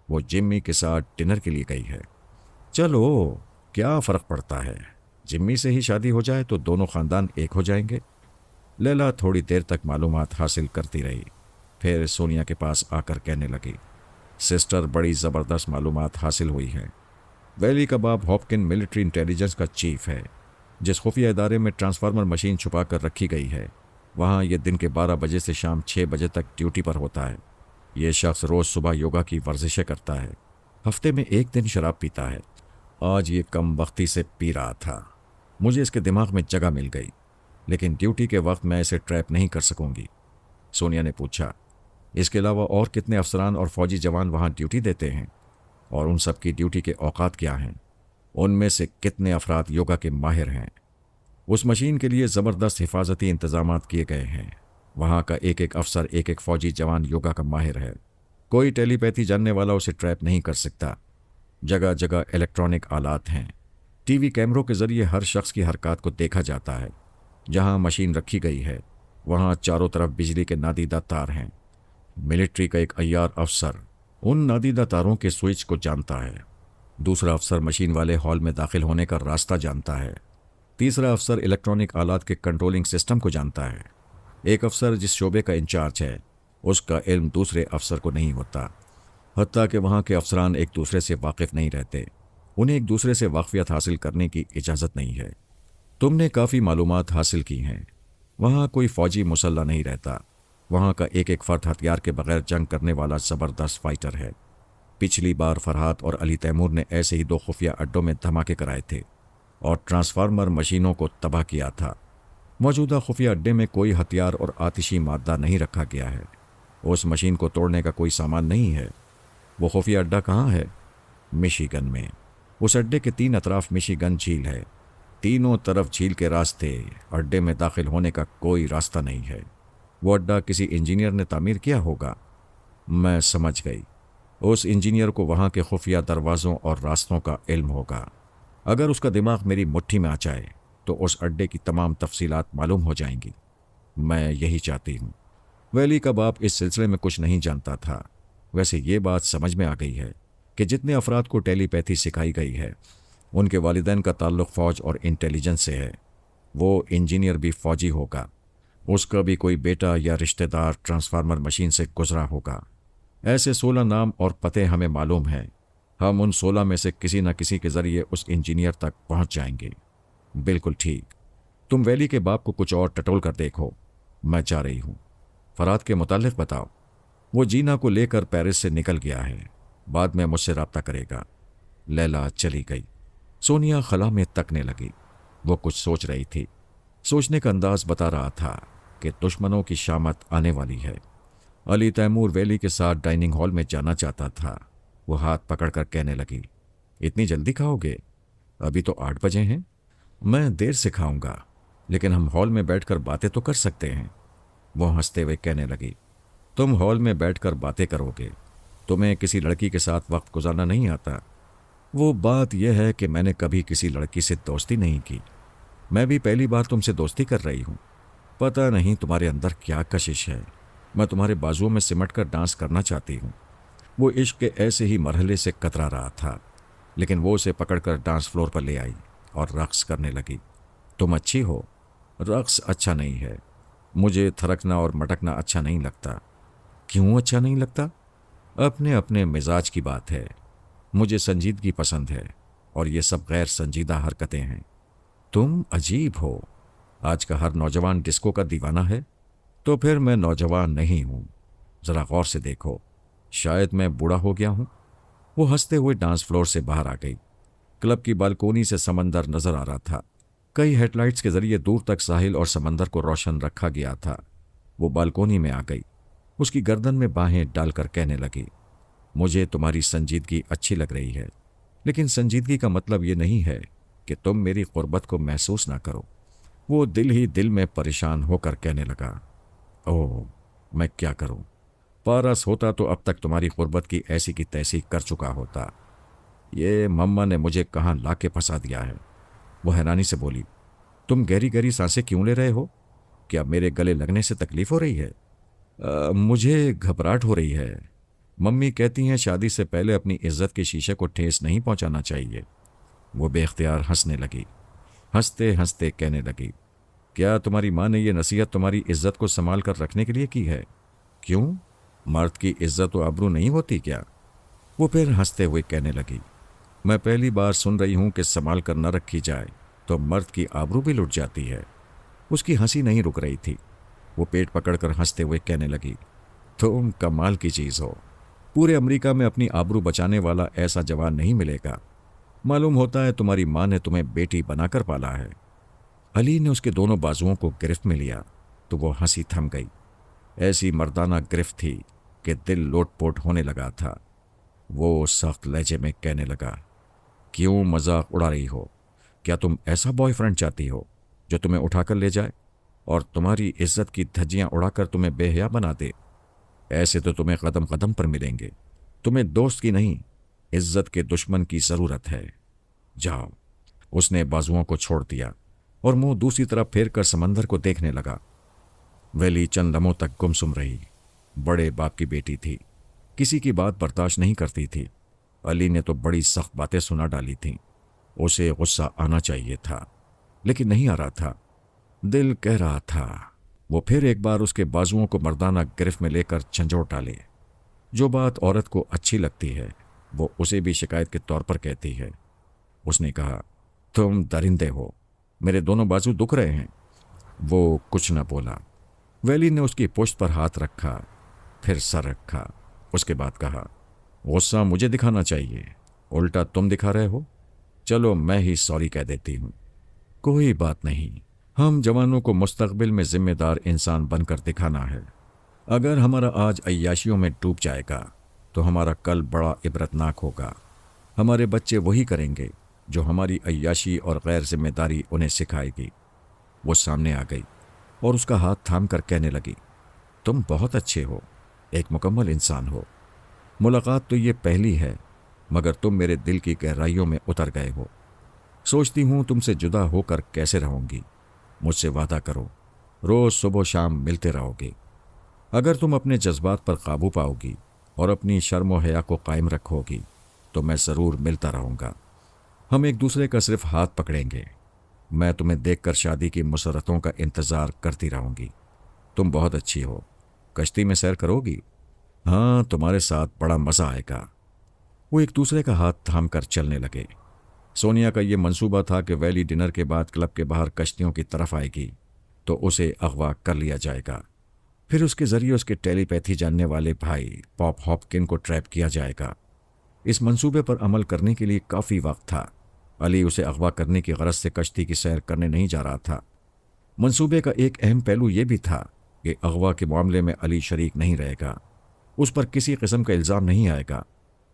वो जिम्मी के साथ डिनर के लिए गई है। चलो, क्या फ़र्क पड़ता है, जिम्मी से ही शादी हो जाए तो दोनों ख़ानदान एक हो जाएंगे। लैला थोड़ी देर तक मालूमात हासिल करती रही। फिर सोनिया के पास आकर कहने लगी, सिस्टर, बड़ी ज़बरदस्त मालूमात हासिल हुई है। वैली का बाप हॉपकिन मिलिट्री इंटेलिजेंस का चीफ है। जिस खुफिया इदारे में ट्रांसफार्मर मशीन छुपा कर रखी गई है, वहाँ ये दिन के 12 बजे से शाम 6 बजे तक ड्यूटी पर होता है। ये शख्स रोज़ सुबह योगा की वर्जिशें करता है। हफ्ते में 1 दिन शराब पीता है। आज ये कम वक्ती से पी रहा था। मुझे इसके दिमाग में जगह मिल गई, लेकिन ड्यूटी के वक्त मैं इसे ट्रैप नहीं कर सकूंगी। सोनिया ने पूछा, इसके अलावा और कितने अफसरान और फौजी जवान वहाँ ड्यूटी देते हैं, और उन सब की ड्यूटी के औकात क्या हैं? उनमें से कितने अफराद योगा के माहिर हैं? उस मशीन के लिए ज़बरदस्त हिफाजती इंतजाम किए गए हैं। वहाँ का एक एक अफसर, एक एक फौजी जवान योगा का माहिर है। कोई टेलीपैथी जानने वाला उसे ट्रैप नहीं कर सकता। जगह जगह इलेक्ट्रॉनिक आलात हैं। टीवी कैमरों के जरिए हर शख्स की हरकत को देखा जाता है। जहाँ मशीन रखी गई है वहाँ चारों तरफ बिजली के नादीदा तार हैं। मिलिट्री का एक अय्यार अफसर उन नादीदा तारों के स्विच को जानता है। दूसरा अफसर मशीन वाले हॉल में दाखिल होने का रास्ता जानता है। तीसरा अफसर इलेक्ट्रॉनिक आलात के कंट्रोलिंग सिस्टम को जानता है। एक अफसर जिस शोबे का इंचार्ज है उसका इल्म दूसरे अफसर को नहीं होता। हत्ता कि वहाँ के अफसरान एक दूसरे से वाकिफ नहीं रहते। उन्हें एक दूसरे से वाकफियत हासिल करने की इजाज़त नहीं है। तुमने काफ़ी मालूमात हासिल की हैं। वहाँ कोई फ़ौजी मुसल्ला नहीं रहता। वहाँ का एक एक फ़र्द हथियार के बगैर जंग करने वाला ज़बरदस्त फाइटर है। पिछली बार फरहाद और अली तैमूर ने ऐसे ही 2 खुफिया अड्डों में धमाके कराए थे और ट्रांसफार्मर मशीनों को तबाह किया था। मौजूदा खुफिया अड्डे में कोई हथियार और आतिशी मादा नहीं रखा गया है। उस मशीन को तोड़ने का कोई सामान नहीं है। वो खुफिया अड्डा कहाँ है? मिशिगन में। उस अड्डे के 3 अतराफ मिशिगन झील है। तीनों तरफ झील के रास्ते। अड्डे में दाखिल होने का कोई रास्ता नहीं है। वो अड्डा किसी इंजीनियर ने तामीर किया होगा। मैं समझ गई। उस इंजीनियर को वहाँ के खुफिया दरवाज़ों और रास्तों का इल्म होगा। अगर उसका दिमाग मेरी मुट्ठी में आ जाए तो उस अड्डे की तमाम तफसीलात मालूम हो जाएंगी। मैं यही चाहती हूँ। वैली का बाप इस सिलसिले में कुछ नहीं जानता था। वैसे ये बात समझ में आ गई है कि जितने अफराद को टेलीपैथी सिखाई गई है उनके वालिदैन का ताल्लुक़ फ़ौज और इंटेलिजेंस से है। वो इंजीनियर भी फ़ौजी होगा। उसका भी कोई बेटा या रिश्तेदार ट्रांसफार्मर मशीन से गुजरा होगा। ऐसे 16 नाम और पते हमें मालूम हैं। हम उन 16 में से किसी न किसी के ज़रिए उस इंजीनियर तक पहुंच जाएंगे। बिल्कुल ठीक। तुम वैली के बाप को कुछ और टटोल कर देखो। मैं जा रही हूँ। फराद के मुतालिक बताओ। वो जीना को लेकर पेरिस से निकल गया है। बाद में मुझसे रब्ता करेगा। लैला चली गई। सोनिया खला में तकने लगी। वो कुछ सोच रही थी। सोचने का अंदाज बता रहा था कि दुश्मनों की शामत आने वाली है। अली तैमूर वैली के साथ डाइनिंग हॉल में जाना चाहता था। वो हाथ पकड़कर कहने लगी, इतनी जल्दी खाओगे? अभी तो 8 बजे हैं। मैं देर से खाऊंगा, लेकिन हम हॉल में बैठकर बातें तो कर सकते हैं। वो हंसते हुए कहने लगी, तुम हॉल में बैठकर बातें करोगे? तुम्हें किसी लड़की के साथ वक्त गुजारना नहीं आता? वो बात यह है कि मैंने कभी किसी लड़की से दोस्ती नहीं की। मैं भी पहली बार तुमसे दोस्ती कर रही हूँ। पता नहीं तुम्हारे अंदर क्या कशिश है। मैं तुम्हारे बाजुओं में सिमट कर डांस करना चाहती हूँ। वो इश्क के ऐसे ही मरहले से कतरा रहा था, लेकिन वो उसे पकड़कर डांस फ्लोर पर ले आई और रक्स करने लगी। तुम अच्छी हो। रक्स अच्छा नहीं है। मुझे थरकना और मटकना अच्छा नहीं लगता। क्यों अच्छा नहीं लगता? अपने अपने मिजाज की बात है। मुझे संजीदगी पसंद है और ये सब गैर संजीदा हरकतें हैं। तुम अजीब हो। आज का हर नौजवान डिस्को का दीवाना है। तो फिर मैं नौजवान नहीं हूँ। ज़रा गौर से देखो, शायद मैं बूढ़ा हो गया हूँ। वो हंसते हुए डांस फ्लोर से बाहर आ गई। क्लब की बालकोनी से समंदर नजर आ रहा था। कई हेडलाइट्स के जरिए दूर तक साहिल और समंदर को रोशन रखा गया था। वो बालकोनी में आ गई। उसकी गर्दन में बाहें डालकर कहने लगी, मुझे तुम्हारी संजीदगी अच्छी लग रही है, लेकिन संजीदगी का मतलब ये नहीं है कि तुम मेरी क़ुर्बत को महसूस ना करो। वो दिल ही दिल में परेशान होकर कहने लगा, ओह, मैं क्या करूं? पारस होता तो अब तक तुम्हारी क़ुर्बत की ऐसी की तैसी कर चुका होता। ये मम्मा ने मुझे कहाँ ला के फंसा दिया है। वो हैरानी से बोली, तुम गहरी गहरी सांसें क्यों ले रहे हो? क्या मेरे गले लगने से तकलीफ हो रही है? मुझे घबराहट हो रही है। मम्मी कहती हैं शादी से पहले अपनी इज्जत के शीशे को ठेस नहीं पहुंचाना चाहिए। वो बेख्तियार हंसने लगी। हंसते हंसते कहने लगी, क्या तुम्हारी माँ ने ये नसीहत तुम्हारी इज्जत को संभाल कर रखने के लिए की है? क्यों, मर्द की इज्जत व आबरू नहीं होती क्या? वो फिर हंसते हुए कहने लगी, मैं पहली बार सुन रही हूँ कि संभाल कर न रखी जाए तो मर्द की आबरू भी लुट जाती है। उसकी हंसी नहीं रुक रही थी। वो पेट पकड़कर हंसते हुए कहने लगी, तुम कमाल की चीज़ हो। पूरे अमेरिका में अपनी आबरू बचाने वाला ऐसा जवान नहीं मिलेगा। मालूम होता है तुम्हारी माँ ने तुम्हें बेटी बनाकर पाला है। अली ने उसके दोनों बाजुओं को गिरफ्त में लिया तो वो हंसी थम गई। ऐसी मर्दाना गिरफ्त थी कि दिल लोटपोट होने लगा था। वो सख्त लहजे में कहने लगा, क्यों मजाक उड़ा रही हो? क्या तुम ऐसा बॉयफ्रेंड चाहती हो जो तुम्हें उठाकर ले जाए और तुम्हारी इज्जत की धज्जियां उड़ाकर तुम्हें बेहया बना दे? ऐसे तो तुम्हें कदम कदम पर मिलेंगे। तुम्हें दोस्त की नहीं, इज्जत के दुश्मन की जरूरत है। जाओ। उसने बाजुओं को छोड़ दिया और मुंह दूसरी तरफ फेर कर समंदर को देखने लगा। वैली चंद लम्हों तक गुमसुम रही। बड़े बाप की बेटी थी, किसी की बात बर्दाश्त नहीं करती थी। अली ने तो बड़ी सख्त बातें सुना डाली थीं। उसे गुस्सा आना चाहिए था, लेकिन नहीं आ रहा था। दिल कह रहा था वो फिर एक बार उसके बाजुओं को मर्दाना गिरफ्त में लेकर झंझोड़ डाले। जो बात औरत को अच्छी लगती है वो उसे भी शिकायत के तौर पर कहती है। उसने कहा, तुम दरिंदे हो, मेरे दोनों बाजू दुख रहे हैं। वो कुछ न बोला। वैली ने उसकी पुश्त पर हाथ रखा, फिर सर रखा। उसके बाद कहा, गुस्सा मुझे दिखाना चाहिए, उल्टा तुम दिखा रहे हो। चलो मैं ही सॉरी कह देती हूं। कोई बात नहीं, हम जवानों को मुस्तकबिल में जिम्मेदार इंसान बनकर दिखाना है। अगर हमारा आज अय्याशियों में डूब जाएगा तो हमारा कल बड़ा इबरतनाक होगा। हमारे बच्चे वही करेंगे जो हमारी अय्याशी और गैर जिम्मेदारी उन्हें सिखाएगी। वो सामने आ गई और उसका हाथ थाम कर कहने लगी, तुम बहुत अच्छे हो, एक मुकम्मल इंसान हो। मुलाकात तो ये पहली है, मगर तुम मेरे दिल की गहराइयों में उतर गए हो। सोचती हूँ तुमसे जुदा होकर कैसे रहूंगी। मुझसे वादा करो, रोज सुबह शाम मिलते रहोगे। अगर तुम अपने जज्बात पर काबू पाओगी और अपनी शर्म व हया को कायम रखोगी तो मैं ज़रूर मिलता रहूँगा। हम एक दूसरे का सिर्फ हाथ पकड़ेंगे। मैं तुम्हें देखकर शादी की मुसरतों का इंतज़ार करती रहूँगी। तुम बहुत अच्छी हो, कश्ती में सैर करोगी? हाँ, तुम्हारे साथ बड़ा मज़ा आएगा। वो एक दूसरे का हाथ थाम कर चलने लगे। सोनिया का ये मंसूबा था कि वैली डिनर के बाद क्लब के बाहर कश्तियों की तरफ आएगी तो उसे अगवा कर लिया जाएगा। फिर उसके जरिए उसके टेलीपैथी जानने वाले भाई पॉप हॉपकिन को ट्रैप किया जाएगा। इस मंसूबे पर अमल करने के लिए काफ़ी वक्त था। अली उसे अगवा करने की गरज से कश्ती की सैर करने नहीं जा रहा था। मंसूबे का एक अहम पहलू यह भी था कि अगवा के मामले में अली शरीक नहीं रहेगा। उस पर किसी किस्म का इल्ज़ाम नहीं आएगा।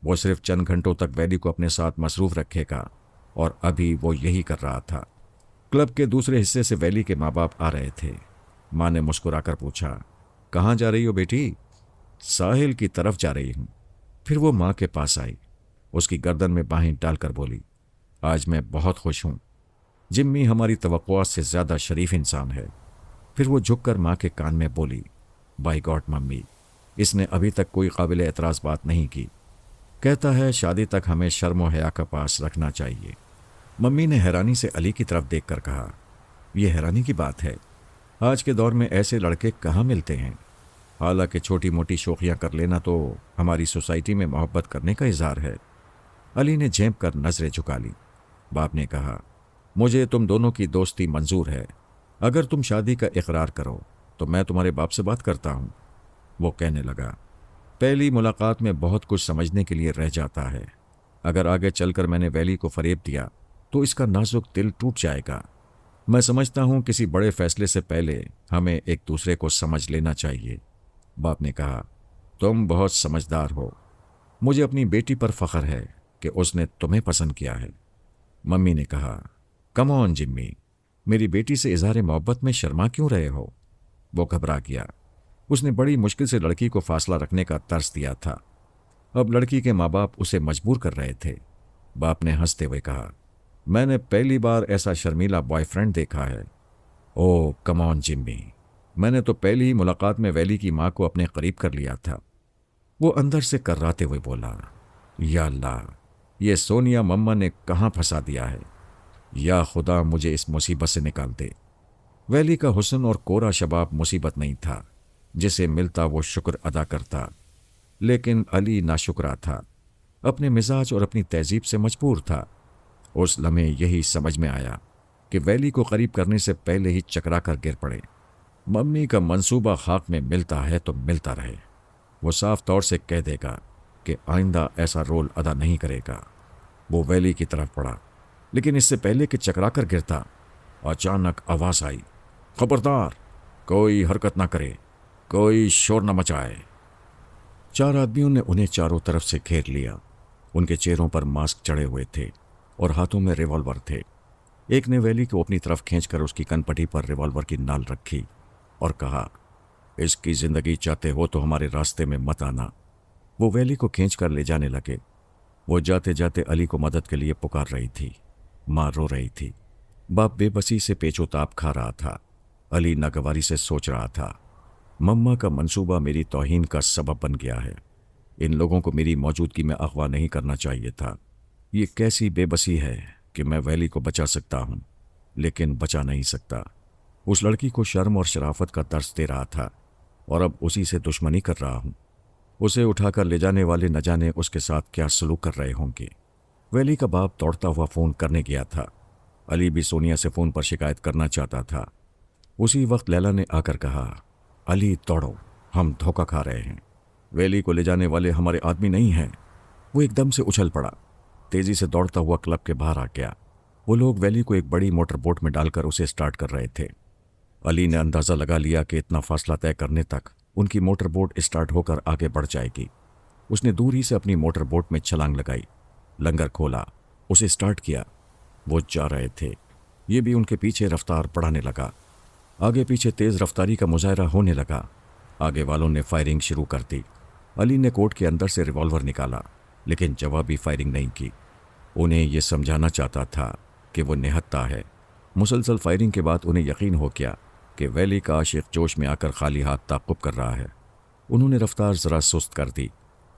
वो सिर्फ चंद घंटों तक वैली को अपने साथ मसरूफ़ रखेगा और अभी वो यही कर रहा था। क्लब के दूसरे हिस्से से वैली के माँ बाप आ रहे थे। माँ ने मुस्कुराकर पूछा, कहाँ जा रही हो बेटी? साहिल की तरफ जा रही हूँ। फिर वो माँ के पास आई, उसकी गर्दन में बाहें डालकर बोली, आज मैं बहुत खुश हूँ। जिम्मी हमारी तवक्कुआत से ज़्यादा शरीफ इंसान है। फिर वो झुककर माँ के कान में बोली, बाय गॉड मम्मी, इसने अभी तक कोई काबिल एतराज़ बात नहीं की। कहता है शादी तक हमें शर्म व हया का पास रखना चाहिए। मम्मी ने हैरानी से अली की तरफ देखकर कहा, यह हैरानी की बात है, आज के दौर में ऐसे लड़के कहाँ मिलते हैं। हालांकि छोटी मोटी शोखियाँ कर लेना तो हमारी सोसाइटी में मोहब्बत करने का इजहार है। अली ने झेंप कर नजरें झुका ली। बाप ने कहा, मुझे तुम दोनों की दोस्ती मंजूर है। अगर तुम शादी का इकरार करो तो मैं तुम्हारे बाप से बात करता हूँ। वो कहने लगा, पहली मुलाकात में बहुत कुछ समझने के लिए रह जाता है। अगर आगे चलकर मैंने वैली को फरेब दिया तो इसका नाजुक दिल टूट जाएगा। मैं समझता हूँ किसी बड़े फैसले से पहले हमें एक दूसरे को समझ लेना चाहिए। बाप ने कहा, तुम बहुत समझदार हो। मुझे अपनी बेटी पर फख्र है कि उसने तुम्हें पसंद किया है। मम्मी ने कहा, कम ऑन जिम्मी, मेरी बेटी से इजहार मोहब्बत में शर्मा क्यों रहे हो? वो घबरा गया। उसने बड़ी मुश्किल से लड़की को फासला रखने का तर्स दिया था। अब लड़की के माँ बाप उसे मजबूर कर रहे थे। बाप ने हंसते हुए कहा, मैंने पहली बार ऐसा शर्मीला बॉयफ्रेंड देखा है। ओह कम ऑन जिम्मी, मैंने तो पहली ही मुलाकात में वैली की माँ को अपने करीब कर लिया था। वो अंदर से कर्राते हुए बोला, या अल्लाह, ये सोनिया मम्मा ने कहाँ फंसा दिया है। या खुदा, मुझे इस मुसीबत से निकाल दे। वैली का हुस्न और कोरा शबाब मुसीबत नहीं था, जिसे मिलता वो शुक्र अदा करता। लेकिन अली नाशुक्रा था, अपने मिजाज और अपनी तहजीब से मजबूर था। उस लम्हे यही समझ में आया कि वैली को करीब करने से पहले ही चकरा कर गिर पड़े। मम्मी का मंसूबा खाक में मिलता है तो मिलता रहे। वो साफ तौर से कह देगा कि आइंदा ऐसा रोल अदा नहीं करेगा। वो वैली की तरफ पड़ा, लेकिन इससे पहले कि चकरा कर गिरता, अचानक आवाज़ आई, खबरदार, कोई हरकत ना करे, कोई शोर न मचाए। 4 आदमियों ने उन्हें चारों तरफ से घेर लिया। उनके चेहरों पर मास्क चढ़े हुए थे और हाथों में रिवॉल्वर थे। एक ने वैली को अपनी तरफ खींचकर उसकी कनपटी पर रिवॉल्वर की नाल रखी और कहा, इसकी जिंदगी चाहते हो तो हमारे रास्ते में मत आना। वो वैली को खींचकर ले जाने लगे। वो जाते जाते अली को मदद के लिए पुकार रही थी। माँ रो रही थी। बाप बेबसी से पेचोताप खा रहा था। अली नागवारी से सोच रहा था, मम्मा का मंसूबा मेरी तौहीन का सबब बन गया है। इन लोगों को मेरी मौजूदगी में अगवा नहीं करना चाहिए था। ये कैसी बेबसी है कि मैं वैली को बचा सकता हूँ, लेकिन बचा नहीं सकता। उस लड़की को शर्म और शराफत का दर्स दे रहा था और अब उसी से दुश्मनी कर रहा हूँ। उसे उठाकर ले जाने वाले न जाने उसके साथ क्या सलूक कर रहे होंगे। वैली का बाप दौड़ता हुआ फ़ोन करने गया था। अली भी सोनिया से फ़ोन पर शिकायत करना चाहता था। उसी वक्त लैला ने आकर कहा, अली दौड़ो, हम धोखा खा रहे हैं। वैली को ले जाने वाले हमारे आदमी नहीं हैं। वो एकदम से उछल पड़ा, तेजी से दौड़ता हुआ क्लब के बाहर आ गया। वो लोग वैली को एक बड़ी मोटर बोट में डालकर उसे स्टार्ट कर रहे थे। अली ने अंदाज़ा लगा लिया कि इतना फासला तय करने तक उनकी मोटर बोट स्टार्ट होकर आगे बढ़ जाएगी। उसने दूर ही से अपनी मोटर बोट में छलांग लगाई, लंगर खोला, उसे स्टार्ट किया। वो जा रहे थे। ये भी उनके पीछे रफ्तार बढ़ाने लगा। आगे पीछे तेज़ रफ्तारी का मुजाहरा होने लगा। आगे वालों ने फायरिंग शुरू कर दी। अली ने कोट के अंदर से रिवॉल्वर निकाला, लेकिन जवाबी फायरिंग नहीं की। उन्हें यह समझाना चाहता था कि वो निहत्था है। मुसलसल फायरिंग के बाद उन्हें यकीन हो गया कि वैली का आशिक जोश में आकर खाली हाथ ताक़ुब कर रहा है। उन्होंने रफ्तार ज़रा सुस्त कर दी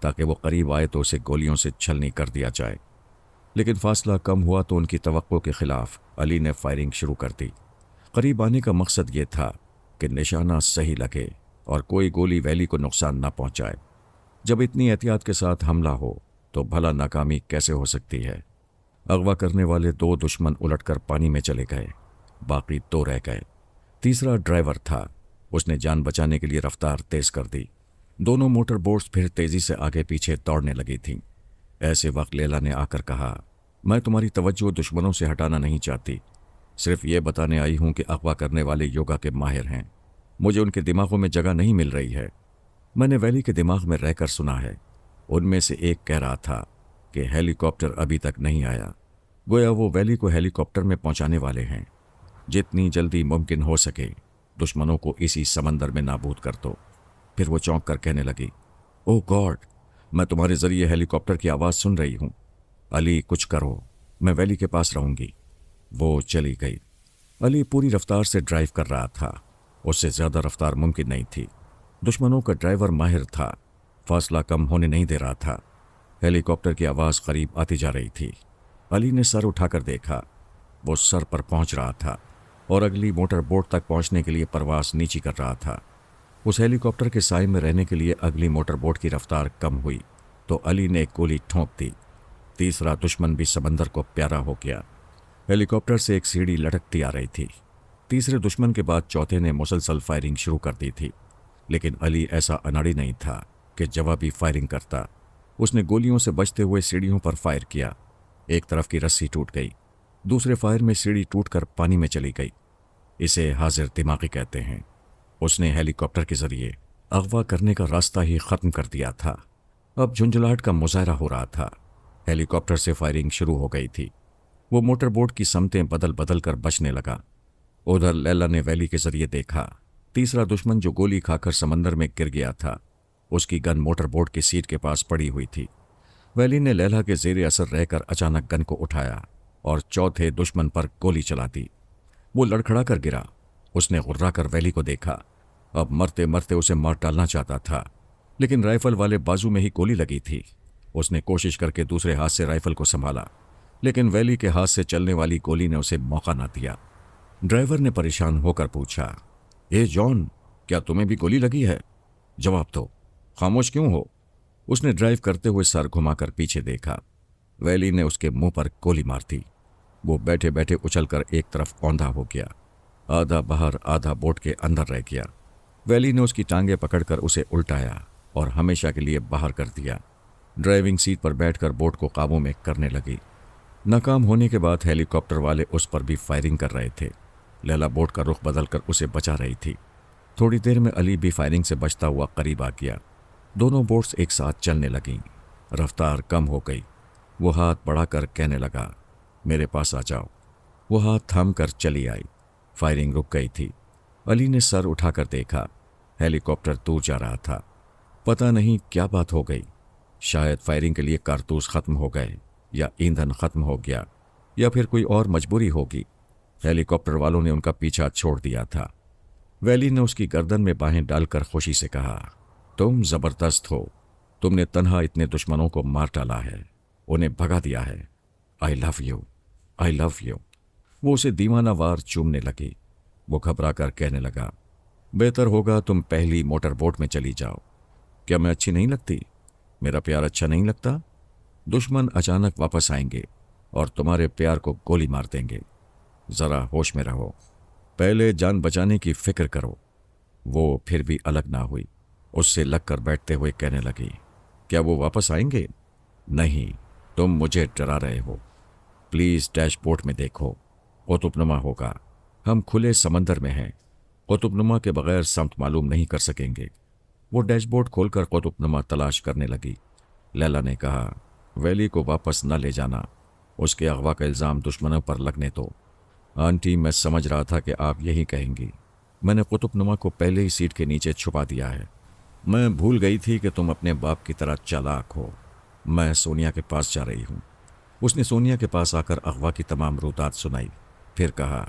ताकि वो करीब आए तो उसे गोलियों से छलनी कर दिया जाए। लेकिन फासला कम हुआ तो उनकी तवक्को के खिलाफ अली ने फायरिंग शुरू कर दी। करीब आने का मकसद ये था कि निशाना सही लगे और कोई गोली वैली को नुकसान ना पहुंचाए। जब इतनी एहतियात के साथ हमला हो तो भला नाकामी कैसे हो सकती है। अगवा करने वाले 2 दुश्मन उलटकर पानी में चले गए, बाकी 2 रह गए। तीसरा ड्राइवर था। उसने जान बचाने के लिए रफ्तार तेज कर दी। दोनों मोटर बोट्स फिर तेजी से आगे पीछे दौड़ने लगी थीं। ऐसे वक्त लैला ने आकर कहा, मैं तुम्हारी तवज्जो दुश्मनों से हटाना नहीं चाहती, सिर्फ ये बताने आई हूं कि अगवा करने वाले योगा के माहिर हैं। मुझे उनके दिमागों में जगह नहीं मिल रही है। मैंने वैली के दिमाग में रहकर सुना है। उनमें से एक कह रहा था कि हेलीकॉप्टर अभी तक नहीं आया। गोया वो वैली को हेलीकॉप्टर में पहुंचाने वाले हैं। जितनी जल्दी मुमकिन हो सके दुश्मनों को इसी समंदर में नाबूद कर दो। फिर वो चौंक कर कहने लगी, ओह गॉड, मैं तुम्हारे जरिए हेलीकॉप्टर की आवाज़ सुन रही हूँ। अली कुछ करो, मैं वैली के पास रहूँगी। वो चली गई। अली पूरी रफ्तार से ड्राइव कर रहा था। उससे ज़्यादा रफ्तार मुमकिन नहीं थी। दुश्मनों का ड्राइवर माहिर था, फासला कम होने नहीं दे रहा था। हेलीकॉप्टर की आवाज़ करीब आती जा रही थी। अली ने सर उठाकर देखा। वो सर पर पहुंच रहा था और अगली मोटर बोट तक पहुंचने के लिए परवास नीची कर रहा था। उस हेलीकॉप्टर के साए में रहने के लिए अगली मोटर बोट की रफ्तार कम हुई तो अली ने एक गोली ठोंक दी। तीसरा दुश्मन भी समंदर को प्यारा हो गया। हेलीकॉप्टर से एक सीढ़ी लटकती आ रही थी। तीसरे दुश्मन के बाद चौथे ने मुसलसल फायरिंग शुरू कर दी थी, लेकिन अली ऐसा अनाड़ी नहीं था कि जवाबी फायरिंग करता। उसने गोलियों से बचते हुए सीढ़ियों पर फायर किया। एक तरफ की रस्सी टूट गई, दूसरे फायर में सीढ़ी टूटकर पानी में चली गई। इसे हाजिर दिमागी कहते हैं। उसने हेलीकॉप्टर के जरिए अगवा करने का रास्ता ही खत्म कर दिया था। अब झुंझलाहट का मुजाहरा हो रहा था। हेलीकॉप्टर से फायरिंग शुरू हो गई थी। वो मोटर बोट की समतें बदल बदल कर बचने लगा। उधर लैला ने वैली के जरिए देखा। तीसरा दुश्मन जो गोली खाकर समंदर में गिर गया था, उसकी गन मोटर बोट की सीट के पास पड़ी हुई थी। वैली ने लैला के जेरे असर रहकर अचानक गन को उठाया और चौथे दुश्मन पर गोली चला दी। वो लड़खड़ा कर गिरा। उसने गुर्रा कर वैली को देखा। अब मरते मरते उसे मार डालना चाहता था, लेकिन राइफल वाले बाजू में ही गोली लगी थी। उसने कोशिश करके दूसरे हाथ से राइफल को संभाला, लेकिन वैली के हाथ से चलने वाली गोली ने उसे मौका ना दिया। ड्राइवर ने परेशान होकर पूछा, ए जॉन, क्या तुम्हें भी गोली लगी है? जवाब दो, खामोश क्यों हो? उसने ड्राइव करते हुए सर घुमाकर पीछे देखा। वैली ने उसके मुंह पर गोली मार दी। वो बैठे बैठे उछलकर एक तरफ औंधा हो गया। आधा बाहर आधा बोट के अंदर रह गया। वैली ने उसकी टांगें पकड़कर उसे उल्टाया और हमेशा के लिए बाहर कर दिया। ड्राइविंग सीट पर बैठकर बोट को काबू में करने लगी। नाकाम होने के बाद हेलीकॉप्टर वाले उस पर भी फायरिंग कर रहे थे। लैला बोट का रुख बदलकर उसे बचा रही थी। थोड़ी देर में अली भी फायरिंग से बचता हुआ करीब आ गया। दोनों बोट्स एक साथ चलने लगीं। रफ्तार कम हो गई। वो हाथ बढ़ाकर कहने लगा, मेरे पास आ जाओ। वो हाथ थाम कर चली आई। फायरिंग रुक गई थी। अली ने सर उठाकर देखा। हेलीकॉप्टर दूर जा रहा था। पता नहीं क्या बात हो गई। शायद फायरिंग के लिए कारतूस खत्म हो गए, या ईंधन खत्म हो गया, या फिर कोई और मजबूरी होगी। हेलीकॉप्टर वालों ने उनका पीछा छोड़ दिया था। वैली ने उसकी गर्दन में बाहें डालकर खुशी से कहा, तुम जबरदस्त हो। तुमने तन्हा इतने दुश्मनों को मार डाला है, उन्हें भगा दिया है। I love you, I love you. वो उसे दीवाना वार चूमने लगी। वो घबरा कर कहने लगा, बेहतर होगा तुम पहली मोटर बोट में चली जाओ। क्या मैं अच्छी नहीं लगती? मेरा प्यार अच्छा नहीं लगता? दुश्मन अचानक वापस आएंगे और तुम्हारे प्यार को गोली मार देंगे। जरा होश में रहो। पहले जान बचाने की फिक्र करो। वो फिर भी अलग ना हुई। उससे लगकर बैठते हुए कहने लगी, क्या वो वापस आएंगे? नहीं, तुम मुझे डरा रहे हो। प्लीज डैशबोर्ड में देखो, कुतुबनुमा होगा। हम खुले समंदर में हैं। कुतुबनुमा के बगैर समत मालूम नहीं कर सकेंगे। वो डैशबोर्ड खोलकर कुतुबनुमा तलाश करने लगी। लैला ने कहा, वैली को वापस न ले जाना। उसके अगवा का इल्ज़ाम दुश्मनों पर लगने दो। आंटी, मैं समझ रहा था कि आप यही कहेंगी। मैंने कुतुबनुमा को पहले ही सीट के नीचे छुपा दिया है। मैं भूल गई थी कि तुम अपने बाप की तरह चालाक हो। मैं सोनिया के पास जा रही हूँ। उसने सोनिया के पास आकर अगवा की तमाम रूतात सुनाई। फिर कहा,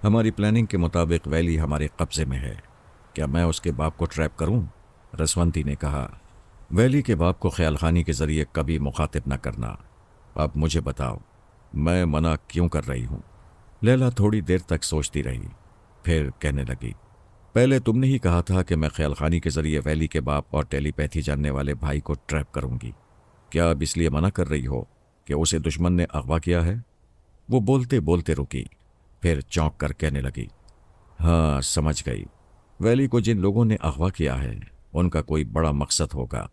हमारी प्लानिंग के मुताबिक वैली हमारे कब्जे में है। क्या मैं उसके बाप को ट्रैप करूं? रसवंती ने कहा, वैली के बाप को ख्याल खानी के जरिए कभी मुखातिब न करना। अब मुझे बताओ, मैं मना क्यों कर रही हूं? लैला थोड़ी देर तक सोचती रही, फिर कहने लगी, पहले तुमने ही कहा था कि मैं ख्याल खानी के जरिए वैली के बाप और टेलीपैथी जानने वाले भाई को ट्रैप करूंगी। क्या अब इसलिए मना कर रही हो कि उसे दुश्मन ने अगवा किया है? वो बोलते बोलते रुकी, फिर चौंक कर कहने लगी, हाँ समझ गई। वैली को जिन लोगों ने अगवा किया है उनका कोई बड़ा मकसद होगा,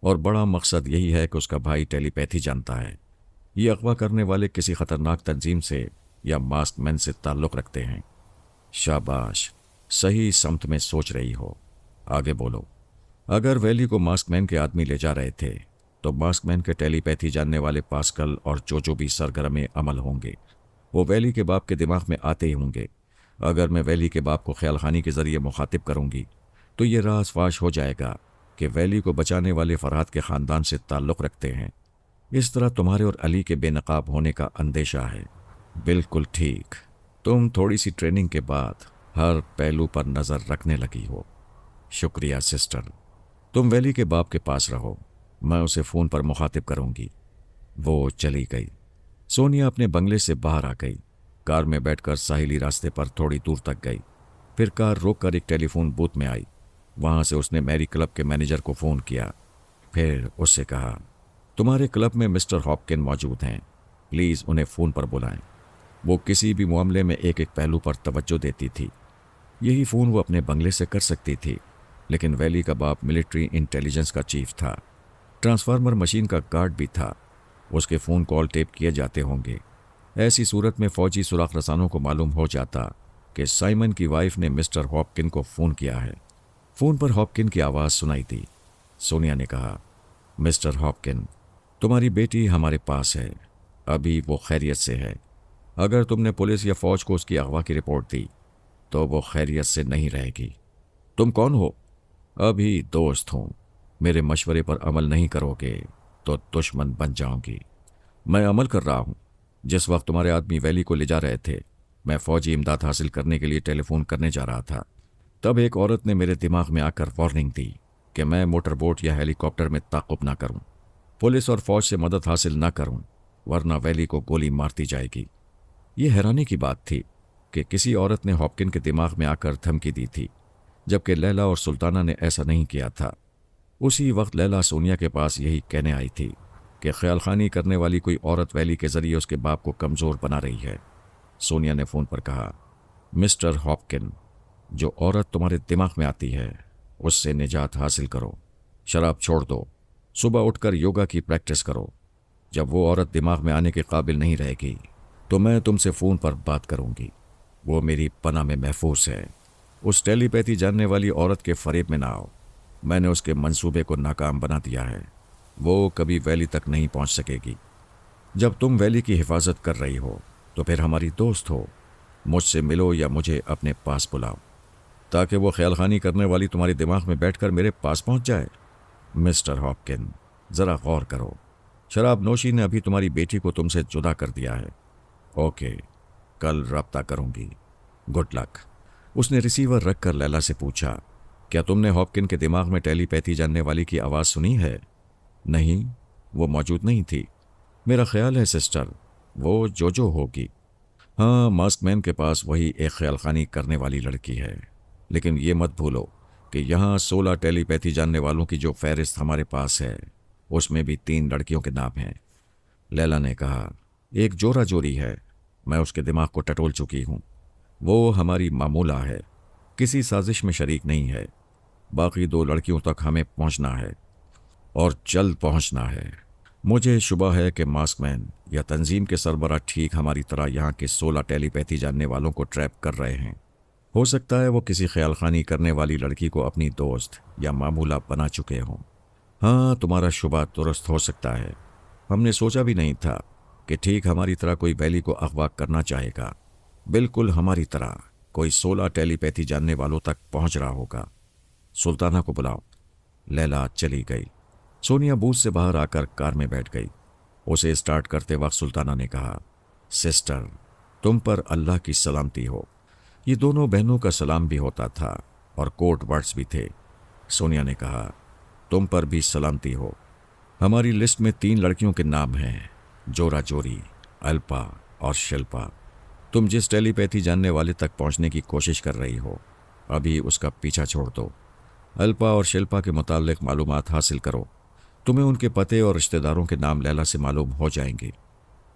और बड़ा मकसद यही है कि उसका भाई टेलीपैथी जानता है। ये अगवा करने वाले किसी खतरनाक तंजीम से या मास्क मैन से ताल्लुक़ रखते हैं। शाबाश, सही समत में सोच रही हो। आगे बोलो। अगर वैली को मास्क मैन के आदमी ले जा रहे थे तो मास्क मैन के टेलीपैथी जानने वाले पास्कल और जो भी सरगर्म अमल होंगे वो वैली के बाप के दिमाग में आते ही होंगे। अगर मैं वैली के बाप को ख्याल खानी के जरिए मुखातिब करूंगी तो ये राज फाश हो जाएगा कि वैली को बचाने वाले फरहाद के ख़ानदान से ताल्लुक़ रखते हैं। इस तरह तुम्हारे और अली के बेनकाब होने का अंदेशा है। बिल्कुल ठीक। तुम थोड़ी सी ट्रेनिंग के बाद हर पहलू पर नज़र रखने लगी हो। शुक्रिया सिस्टर। तुम वैली के बाप के पास रहो, मैं उसे फ़ोन पर मुखातिब करूंगी। वो चली गई। सोनिया अपने बंगले से बाहर आ गई। कार में बैठकर साहिली रास्ते पर थोड़ी दूर तक गई। फिर कार रोककर एक टेलीफोन बूथ में आई। वहां से उसने मैरी क्लब के मैनेजर को फ़ोन किया। फिर उससे कहा, तुम्हारे क्लब में मिस्टर हॉपकिन मौजूद हैं, प्लीज़ उन्हें फ़ोन पर बुलाएं। वो किसी भी मामले में एक एक पहलू पर तवज्जो देती थी। यही फ़ोन वो अपने बंगले से कर सकती थी, लेकिन वैली का बाप मिलिट्री इंटेलिजेंस का चीफ था। ट्रांसफार्मर मशीन का गार्ड भी था। उसके फ़ोन कॉल टेप किए जाते होंगे। ऐसी सूरत में फ़ौजी सुराख रसानों को मालूम हो जाता कि साइमन की वाइफ ने मिस्टर हॉपकिन को फ़ोन किया है। फ़ोन पर हॉपकिन की आवाज़ सुनाई दी। सोनिया ने कहा, मिस्टर हॉपकिन, तुम्हारी बेटी हमारे पास है। अभी वो खैरियत से है। अगर तुमने पुलिस या फ़ौज को उसकी अगवा की रिपोर्ट दी तो वो खैरियत से नहीं रहेगी। तुम कौन हो? अभी दोस्त हूँ। मेरे मशवरे पर अमल नहीं करोगे तो दुश्मन बन जाओगी। मैं अमल कर रहा हूँ। जिस वक्त तुम्हारे आदमी वैली को ले जा रहे थे, मैं फ़ौजी इमदाद हासिल करने के लिए टेलीफोन करने जा रहा था। तब एक औरत ने मेरे दिमाग में आकर वार्निंग दी कि मैं मोटर बोट या हेलीकॉप्टर में ताक़ुब ना करूं, पुलिस और फ़ौज से मदद हासिल ना करूं, वरना वैली को गोली मारती जाएगी। ये हैरानी की बात थी कि किसी औरत ने हॉपकिन के दिमाग में आकर धमकी दी थी, जबकि लैला और सुल्ताना ने ऐसा नहीं किया था। उसी वक्त लैला सोनिया के पास यही कहने आई थी कि ख्याल खानी करने वाली कोई औरत वैली के जरिए उसके बाप को कमज़ोर बना रही है। सोनिया ने फ़ोन पर कहा, मिस्टर हॉपकिन, जो औरत तुम्हारे दिमाग में आती है उससे निजात हासिल करो। शराब छोड़ दो। सुबह उठकर योगा की प्रैक्टिस करो। जब वो औरत दिमाग में आने के काबिल नहीं रहेगी तो मैं तुमसे फ़ोन पर बात करूंगी। वो मेरी पनाह में महफूज है। उस टेलीपैथी जानने वाली औरत के फरेब में ना आओ। मैंने उसके मंसूबे को नाकाम बना दिया है। वो कभी वैली तक नहीं पहुंच सकेगी। जब तुम वैली की हिफाजत कर रही हो तो फिर हमारी दोस्त हो। मुझसे मिलो या मुझे अपने पास बुलाओ ताकि वो ख्यालखानी करने वाली तुम्हारे दिमाग में बैठकर मेरे पास पहुंच जाए। मिस्टर हॉपकिन, ज़रा गौर करो। शराब नोशी ने अभी तुम्हारी बेटी को तुमसे जुदा कर दिया है। ओके, कल रब्ता करूंगी। Good luck. उसने रिसीवर रखकर लैला से पूछा, क्या तुमने हॉपकिन के दिमाग में टेलीपैथी जानने वाली की आवाज़ सुनी है? नहीं, वो मौजूद नहीं थी। मेरा ख्याल है सिस्टर, वो जो होगी। हाँ, मास्कमैन के पास वही एक ख्यालखानी करने वाली लड़की है। लेकिन ये मत भूलो कि यहाँ 16 टेलीपैथी जानने वालों की जो फहरिस्त हमारे पास है उसमें भी 3 लड़कियों के नाम हैं। लैला ने कहा, एक जोरा जोरी है। मैं उसके दिमाग को टटोल चुकी हूँ। वो हमारी मामूला है, किसी साजिश में शरीक नहीं है। बाकी 2 लड़कियों तक हमें पहुँचना है और जल्द पहुँचना है। मुझे शुबा है कि मास्कमैन या तंजीम के सरबराह ठीक हमारी तरह यहाँ के 16 टेलीपैथी जानने वालों को ट्रैप कर रहे हैं। हो सकता है वो किसी ख्यालखानी करने वाली लड़की को अपनी दोस्त या मामूला बना चुके हों। हाँ, तुम्हारा शुबा दुरुस्त हो सकता है। हमने सोचा भी नहीं था कि ठीक हमारी तरह कोई वैली को अगवा करना चाहेगा। बिल्कुल हमारी तरह कोई 16 टेलीपैथी जानने वालों तक पहुंच रहा होगा। सुल्ताना को बुलाओ। लैला चली गई। सोनिया बूथ से बाहर आकर कार में बैठ गई। उसे स्टार्ट करते वक्त सुल्ताना ने कहा, सिस्टर, तुम पर अल्लाह की सलामती हो। ये दोनों बहनों का सलाम भी होता था और कोड वर्ड्स भी थे। सोनिया ने कहा, तुम पर भी सलामती हो। हमारी लिस्ट में 3 लड़कियों के नाम हैं, जोरा जोरी, अल्पा और शिल्पा। तुम जिस टेलीपैथी जानने वाले तक पहुंचने की कोशिश कर रही हो, अभी उसका पीछा छोड़ दो। अल्पा और शिल्पा के मुतालिक मालूमात हासिल करो। तुम्हें उनके पते और रिश्तेदारों के नाम लैला से मालूम हो जाएंगे।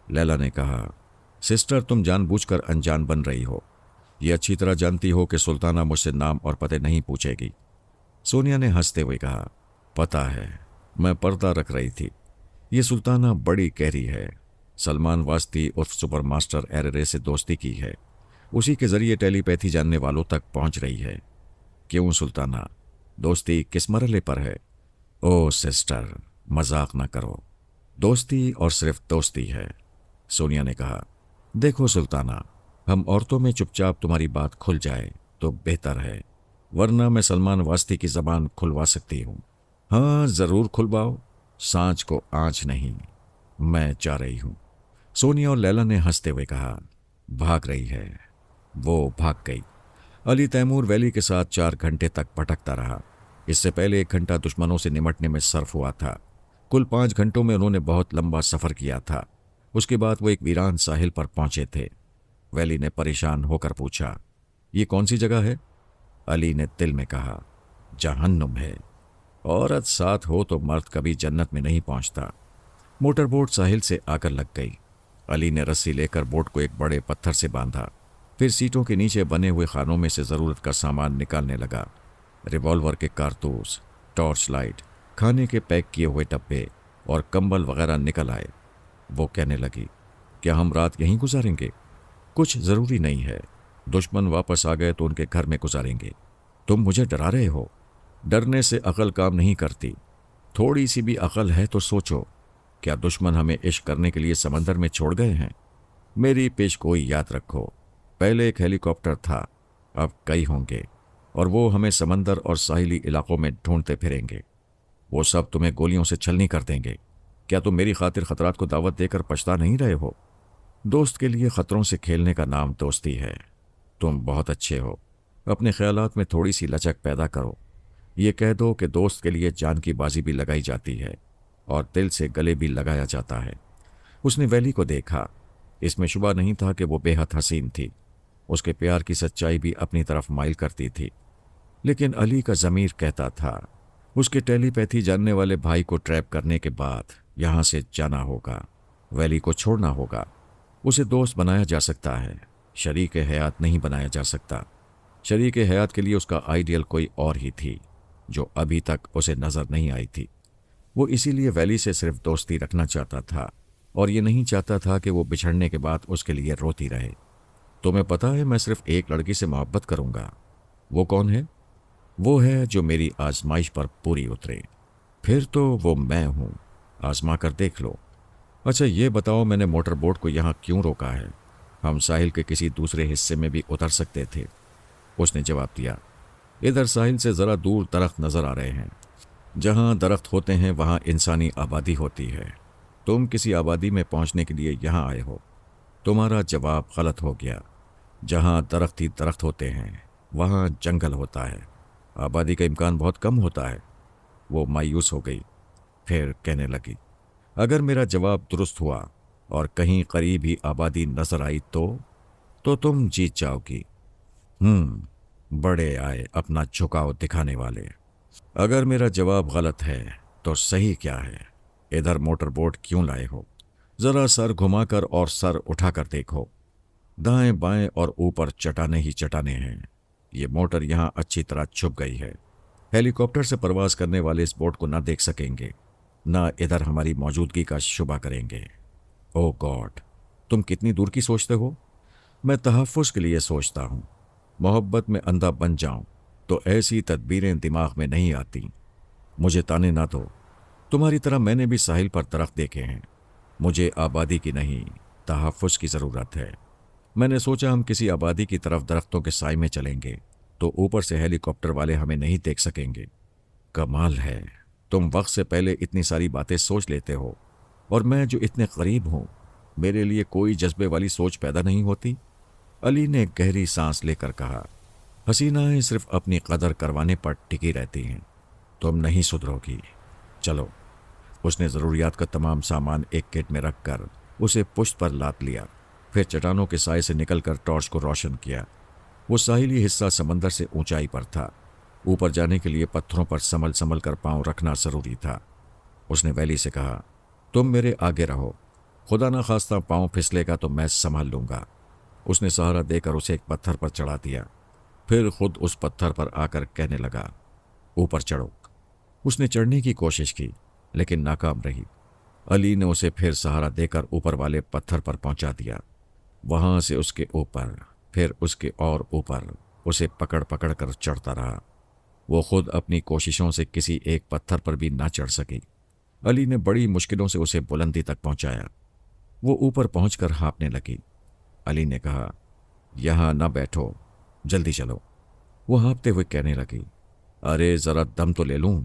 लैला ने कहा, सिस्टर, तुम जानबूझकर अनजान बन रही हो। ये अच्छी तरह जानती हो कि सुल्ताना मुझसे नाम और पते नहीं पूछेगी। सोनिया ने हंसते हुए कहा, पता है, मैं पर्दा रख रही थी। ये सुल्ताना बड़ी गहरी है। सलमान वास्ती उर्फ सुपर मास्टर एरेरे से दोस्ती की है। उसी के जरिए टेलीपैथी जानने वालों तक पहुंच रही है। क्यों सुल्ताना, दोस्ती किस मरहले पर है? ओ सिस्टर, मजाक ना करो। दोस्ती और सिर्फ दोस्ती है। सोनिया ने कहा, देखो सुल्ताना, हम औरतों में चुपचाप तुम्हारी बात खुल जाए तो बेहतर है, वरना मैं सलमान वास्ती की जबान खुलवा सकती हूँ। हाँ, जरूर खुलवाओ, सांच को आंच नहीं। मैं जा रही हूँ। सोनिया और लैला ने हंसते हुए कहा, भाग रही है। वो भाग गई। अली तैमूर वैली के साथ 4 घंटे तक भटकता रहा। इससे पहले 1 घंटा दुश्मनों से निमटने में सर्फ हुआ था। कुल 5 घंटों में उन्होंने बहुत लंबा सफर किया था। उसके बाद वो एक वीरान साहिल पर पहुंचे थे। वैली ने परेशान होकर पूछा, ये कौन सी जगह है? अली ने दिल में कहा, जहन्नुम है। औरत साथ हो तो मर्द कभी जन्नत में नहीं पहुंचता। मोटर बोट साहिल से आकर लग गई। अली ने रस्सी लेकर बोट को एक बड़े पत्थर से बांधा। फिर सीटों के नीचे बने हुए खानों में से जरूरत का सामान निकालने लगा। रिवॉल्वर के कारतूस, टॉर्च लाइट, खाने के पैक किए हुए डब्बे और कंबल वगैरह निकल आए। वो कहने लगी, क्या हम रात यहीं गुजारेंगे? कुछ जरूरी नहीं है। दुश्मन वापस आ गए तो उनके घर में गुजारेंगे। तुम मुझे डरा रहे हो। डरने से अकल काम नहीं करती। थोड़ी सी भी अकल है तो सोचो, क्या दुश्मन हमें इश्क करने के लिए समंदर में छोड़ गए हैं? मेरी पेशगोई याद रखो। पहले एक हेलीकॉप्टर था, अब कई होंगे, और वो हमें समंदर और साहिली इलाकों में ढूंढते फिरेंगे। वो सब तुम्हें गोलियों से छलनी कर देंगे। क्या तुम मेरी खातिर खतरात को दावत देकर पछता नहीं रहे हो? दोस्त के लिए खतरों से खेलने का नाम दोस्ती है। तुम बहुत अच्छे हो। अपने ख्यालात में थोड़ी सी लचक पैदा करो। ये कह दो कि दोस्त के लिए जान की बाजी भी लगाई जाती है और दिल से गले भी लगाया जाता है। उसने वैली को देखा। इसमें शुबा नहीं था कि वो बेहद हसीन थी। उसके प्यार की सच्चाई भी अपनी तरफ माइल करती थी। लेकिन अली का ज़मीर कहता था, उसके टेलीपैथी जानने वाले भाई को ट्रैप करने के बाद यहाँ से जाना होगा। वैली को छोड़ना होगा। उसे दोस्त बनाया जा सकता है, शरीक हयात नहीं बनाया जा सकता। शरीक हयात के लिए उसका आइडियल कोई और ही थी, जो अभी तक उसे नज़र नहीं आई थी। वो इसीलिए वैली से सिर्फ दोस्ती रखना चाहता था और ये नहीं चाहता था कि वो बिछड़ने के बाद उसके लिए रोती रहे। तुम्हें पता है, मैं सिर्फ एक लड़की से मोहब्बत करूंगा। वो कौन है? वो है जो मेरी आजमाइश पर पूरी उतरे। फिर तो वो मैं हूँ, आजमा कर देख लो। अच्छा ये बताओ, मैंने मोटर बोट को यहाँ क्यों रोका है? हम साहिल के किसी दूसरे हिस्से में भी उतर सकते थे। उसने जवाब दिया, इधर साहिल से ज़रा दूर दरख्त नज़र आ रहे हैं। जहाँ दरख्त होते हैं वहाँ इंसानी आबादी होती है। तुम किसी आबादी में पहुँचने के लिए यहाँ आए हो। तुम्हारा जवाब गलत हो गया। जहाँ दरख्त ही दरख्त होते हैं वहाँ जंगल होता है। आबादी का इम्कान बहुत कम होता है। वो मायूस हो गई। फिर कहने लगी, अगर मेरा जवाब दुरुस्त हुआ और कहीं करीब ही आबादी नजर आई तो तुम जीत जाओगी। बड़े आए अपना झुकाव दिखाने वाले। अगर मेरा जवाब गलत है तो सही क्या है? इधर मोटर बोट क्यों लाए हो? जरा सर घुमाकर और सर उठाकर देखो। दाएं बाएं और ऊपर चटाने ही चटाने हैं। ये मोटर यहाँ अच्छी तरह छुप गई है। हेलीकॉप्टर से परवाज करने वाले इस बोट को ना देख सकेंगे, ना इधर हमारी मौजूदगी का शुबा करेंगे। ओ गॉड, तुम कितनी दूर की सोचते हो? मैं तहफ़्फ़ुज़ के लिए सोचता हूँ। मोहब्बत में अंधा बन जाऊं तो ऐसी तदबीरें दिमाग में नहीं आती। मुझे ताने ना दो। तुम्हारी तरह मैंने भी साहिल पर दरख्त देखे हैं। मुझे आबादी की नहीं, तहफ़्फ़ुज़ की ज़रूरत है। मैंने सोचा हम किसी आबादी की तरफ दरख्तों के साए में चलेंगे तो ऊपर से हेलीकॉप्टर वाले हमें नहीं देख सकेंगे। कमाल है, तुम वक्त से पहले इतनी सारी बातें सोच लेते हो, और मैं जो इतने करीब हूं, मेरे लिए कोई जज्बे वाली सोच पैदा नहीं होती। अली ने गहरी सांस लेकर कहा, हसीनाएं सिर्फ अपनी कदर करवाने पर टिकी रहती हैं। तुम नहीं सुधरोगी। चलो। उसने ज़रूरियात का तमाम सामान एक किट में रखकर उसे पुश्त पर लाद लिया। फिर चट्टानों के साए से निकलकर टॉर्च को रोशन किया। वो साहिली हिस्सा समंदर से ऊंचाई पर था। ऊपर जाने के लिए पत्थरों पर संभल संभल कर पांव रखना जरूरी था। उसने वैली से कहा, तुम मेरे आगे रहो, खुदा ना खास्ता पांव फिसलेगा तो मैं संभाल लूंगा। उसने सहारा देकर उसे एक पत्थर पर चढ़ा दिया। फिर खुद उस पत्थर पर आकर कहने लगा, ऊपर चढ़ो। उसने चढ़ने की कोशिश की लेकिन नाकाम रही। अली ने उसे फिर सहारा देकर ऊपर वाले पत्थर पर पहुंचा दिया। वहां से उसके ऊपर, फिर उसके और ऊपर उसे पकड़ पकड़ कर चढ़ता रहा। वो खुद अपनी कोशिशों से किसी एक पत्थर पर भी ना चढ़ सकी। अली ने बड़ी मुश्किलों से उसे बुलंदी तक पहुंचाया। वो ऊपर पहुंचकर हाँफने लगी। अली ने कहा, यहां ना बैठो, जल्दी चलो। वो हाँफते हुए कहने लगी, अरे जरा दम तो ले लूं,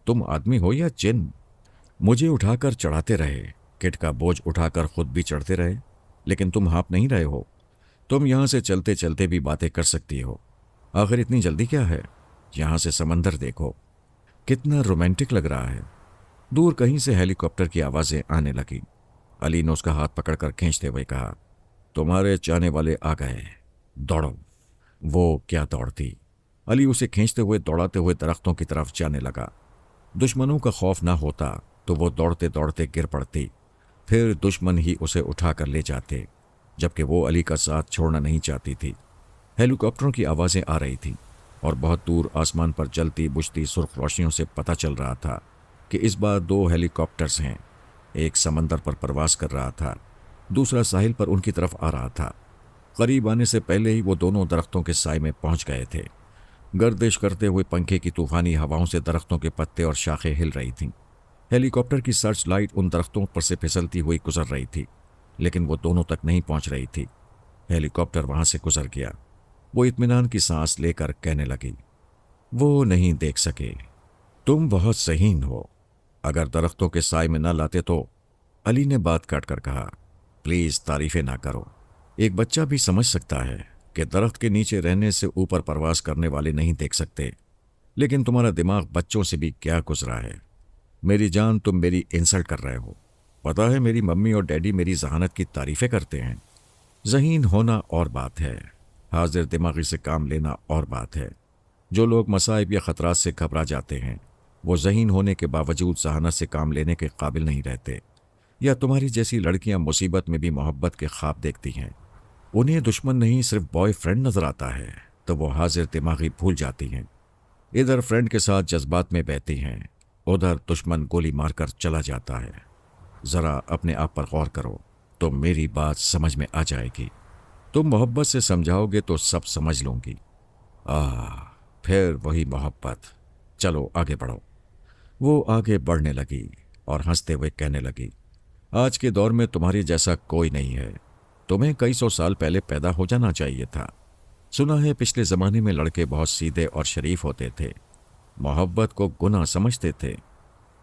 तुम आदमी हो या जिन? मुझे उठाकर चढ़ाते रहे, किट का बोझ उठाकर खुद भी चढ़ते रहे, लेकिन तुम हाँफ नहीं रहे हो। तुम यहां से चलते चलते भी बातें कर सकती हो। आखिर इतनी जल्दी क्या है? यहां से समंदर देखो, कितना रोमांटिक लग रहा है। दूर कहीं से हेलीकॉप्टर की आवाजें आने लगी। अली ने उसका हाथ पकड़कर खींचते हुए कहा, तुम्हारे चाहने वाले आ गए, दौड़ो। वो क्या दौड़ती। अली उसे खींचते हुए दौड़ाते हुए दरख्तों की तरफ जाने लगा। दुश्मनों का खौफ ना होता तो वो दौड़ते दौड़ते गिर पड़ती। फिर दुश्मन ही उसे उठाकर ले जाते, जबकि वो अली का साथ छोड़ना नहीं चाहती थी। हेलीकॉप्टरों की आवाजें आ रही थीं और बहुत दूर आसमान पर जलती बुझती सुर्ख रोशनियों से पता चल रहा था कि इस बार दो हेलीकॉप्टर्स हैं। एक समंदर पर प्रवास कर रहा था, दूसरा साहिल पर उनकी तरफ आ रहा था। करीब आने से पहले ही वो दोनों दरख्तों के साए में पहुंच गए थे। गर्दिश करते हुए पंखे की तूफानी हवाओं से दरख्तों के पत्ते और शाखें हिल रही थीं। हेलीकॉप्टर की सर्च लाइट उन दरख्तों पर से फिसलती हुई गुजर रही थी, लेकिन वो दोनों तक नहीं पहुंच रही थी। हेलीकॉप्टर वहां से गुजर गया। वो इत्मीनान की सांस लेकर कहने लगी, वो नहीं देख सके। तुम बहुत सहीन हो। अगर दरख्तों के साए में न लाते तो। अली ने बात काट कर कहा, प्लीज तारीफें ना करो। एक बच्चा भी समझ सकता है कि दरख्त के नीचे रहने से ऊपर परवास करने वाले नहीं देख सकते, लेकिन तुम्हारा दिमाग बच्चों से भी क्या गुजरा है। मेरी जान, तुम मेरी इंसल्ट कर रहे हो। पता है मेरी मम्मी और डैडी मेरी जहानत की तारीफें करते हैं। ज़हीन होना और बात है, हाजिर दिमागी से काम लेना और बात है। जो लोग मसाइब या ख़तरात से घबरा जाते हैं वो ज़हीन होने के बावजूद जहानत से काम लेने के काबिल नहीं रहते। या तुम्हारी जैसी लड़कियां मुसीबत में भी मोहब्बत के ख्वाब देखती हैं। उन्हें दुश्मन नहीं सिर्फ बॉयफ्रेंड नजर आता है तो वो हाजिर दिमागी भूल जाती हैं। इधर फ्रेंड के साथ जज्बात में बहती हैं, उधर दुश्मन गोली मारकर चला जाता है। ज़रा अपने आप पर गौर करो तो मेरी बात समझ में आ जाएगी। तुम मोहब्बत से समझाओगे तो सब समझ लूंगी। फिर वही मोहब्बत। चलो आगे बढ़ो। वो आगे बढ़ने लगी और हंसते हुए कहने लगी, आज के दौर में तुम्हारे जैसा कोई नहीं है। तुम्हें कई सौ साल पहले पैदा हो जाना चाहिए था। सुना है पिछले जमाने में लड़के बहुत सीधे और शरीफ होते थे, मोहब्बत को गुनाह समझते थे।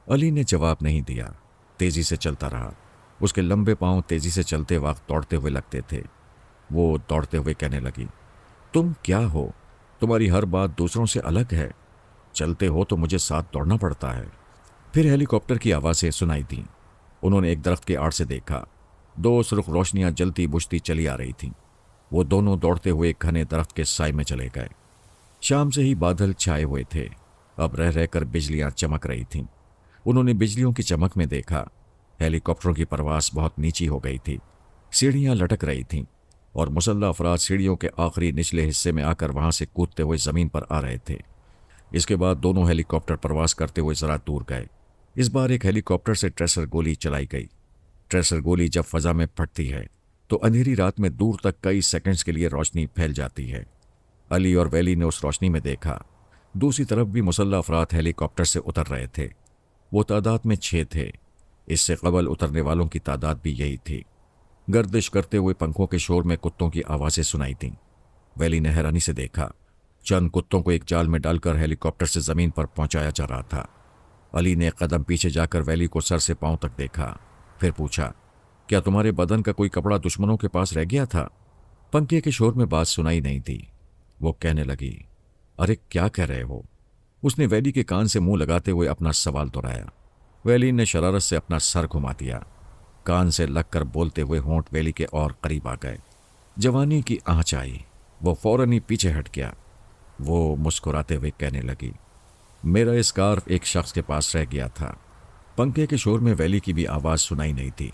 अली ने जवाब नहीं दिया, तेजी से चलता रहा। उसके लंबे पांव तेजी से चलते वक्त दौड़ते हुए लगते थे। वो दौड़ते हुए कहने लगी, तुम क्या हो? तुम्हारी हर बात दूसरों से अलग है। चलते हो तो मुझे साथ दौड़ना पड़ता है। फिर हेलीकॉप्टर की आवाज़ें सुनाई दी। उन्होंने एक दरख्त के आड़ से देखा। दो सुर्ख रोशनियां जलती बुझती चली आ रही थीं। वो दोनों दौड़ते हुए एक घने दरख्त के साए में चले गए। शाम से ही बादल छाए हुए थे, अब रह रहकर बिजलियां चमक रही थीं। उन्होंने बिजलियों की चमक में देखा, हेलीकॉप्टरों की परवास बहुत नीची हो गई थी। सीढ़ियां लटक रही थीं और मुसल्ला अफराद सीढ़ियों के आखिरी निचले हिस्से में आकर वहां से कूदते हुए जमीन पर आ रहे थे। इसके बाद दोनों हेलीकॉप्टर परवास करते हुए जरा दूर गए। इस बार एक हेलीकॉप्टर से ट्रेसर गोली चलाई गई। ट्रेसर गोली जब फजा में फटती है तो अंधेरी रात में दूर तक कई सेकंड्स के लिए रोशनी फैल जाती है। अली और वैली ने उस रोशनी में देखा, दूसरी तरफ भी मुसल्ला अफराद हेलीकॉप्टर से उतर रहे थे। वो तादाद में 6 थे। इससे कबल उतरने वालों की तादाद भी यही थी। गर्दिश करते हुए पंखों के शोर में कुत्तों की आवाज़ें सुनाई दीं। वैली ने हैरानी से देखा, चंद कुत्तों को एक जाल में डालकर हेलीकॉप्टर से ज़मीन पर पहुंचाया जा रहा था। अली ने एक कदम पीछे जाकर वैली को सर से पांव तक देखा, फिर पूछा, क्या तुम्हारे बदन का कोई कपड़ा दुश्मनों के पास रह गया था? पंखे के शोर में बात सुनाई नहीं थी। वो कहने लगी, अरे क्या कह रहे हो? उसने वैली के कान से मुंह लगाते हुए अपना सवाल दोहराया। वैली ने शरारत से अपना सर घुमा दिया। कान से लगकर बोलते हुए होंठ वैली के और करीब आ गए। जवानी की आंच आई। वो फौरन ही पीछे हट गया। वो मुस्कुराते हुए कहने लगी, मेरा स्कार्फ एक शख्स के पास रह गया था। पंखे के शोर में वैली की भी आवाज़ सुनाई नहीं थी।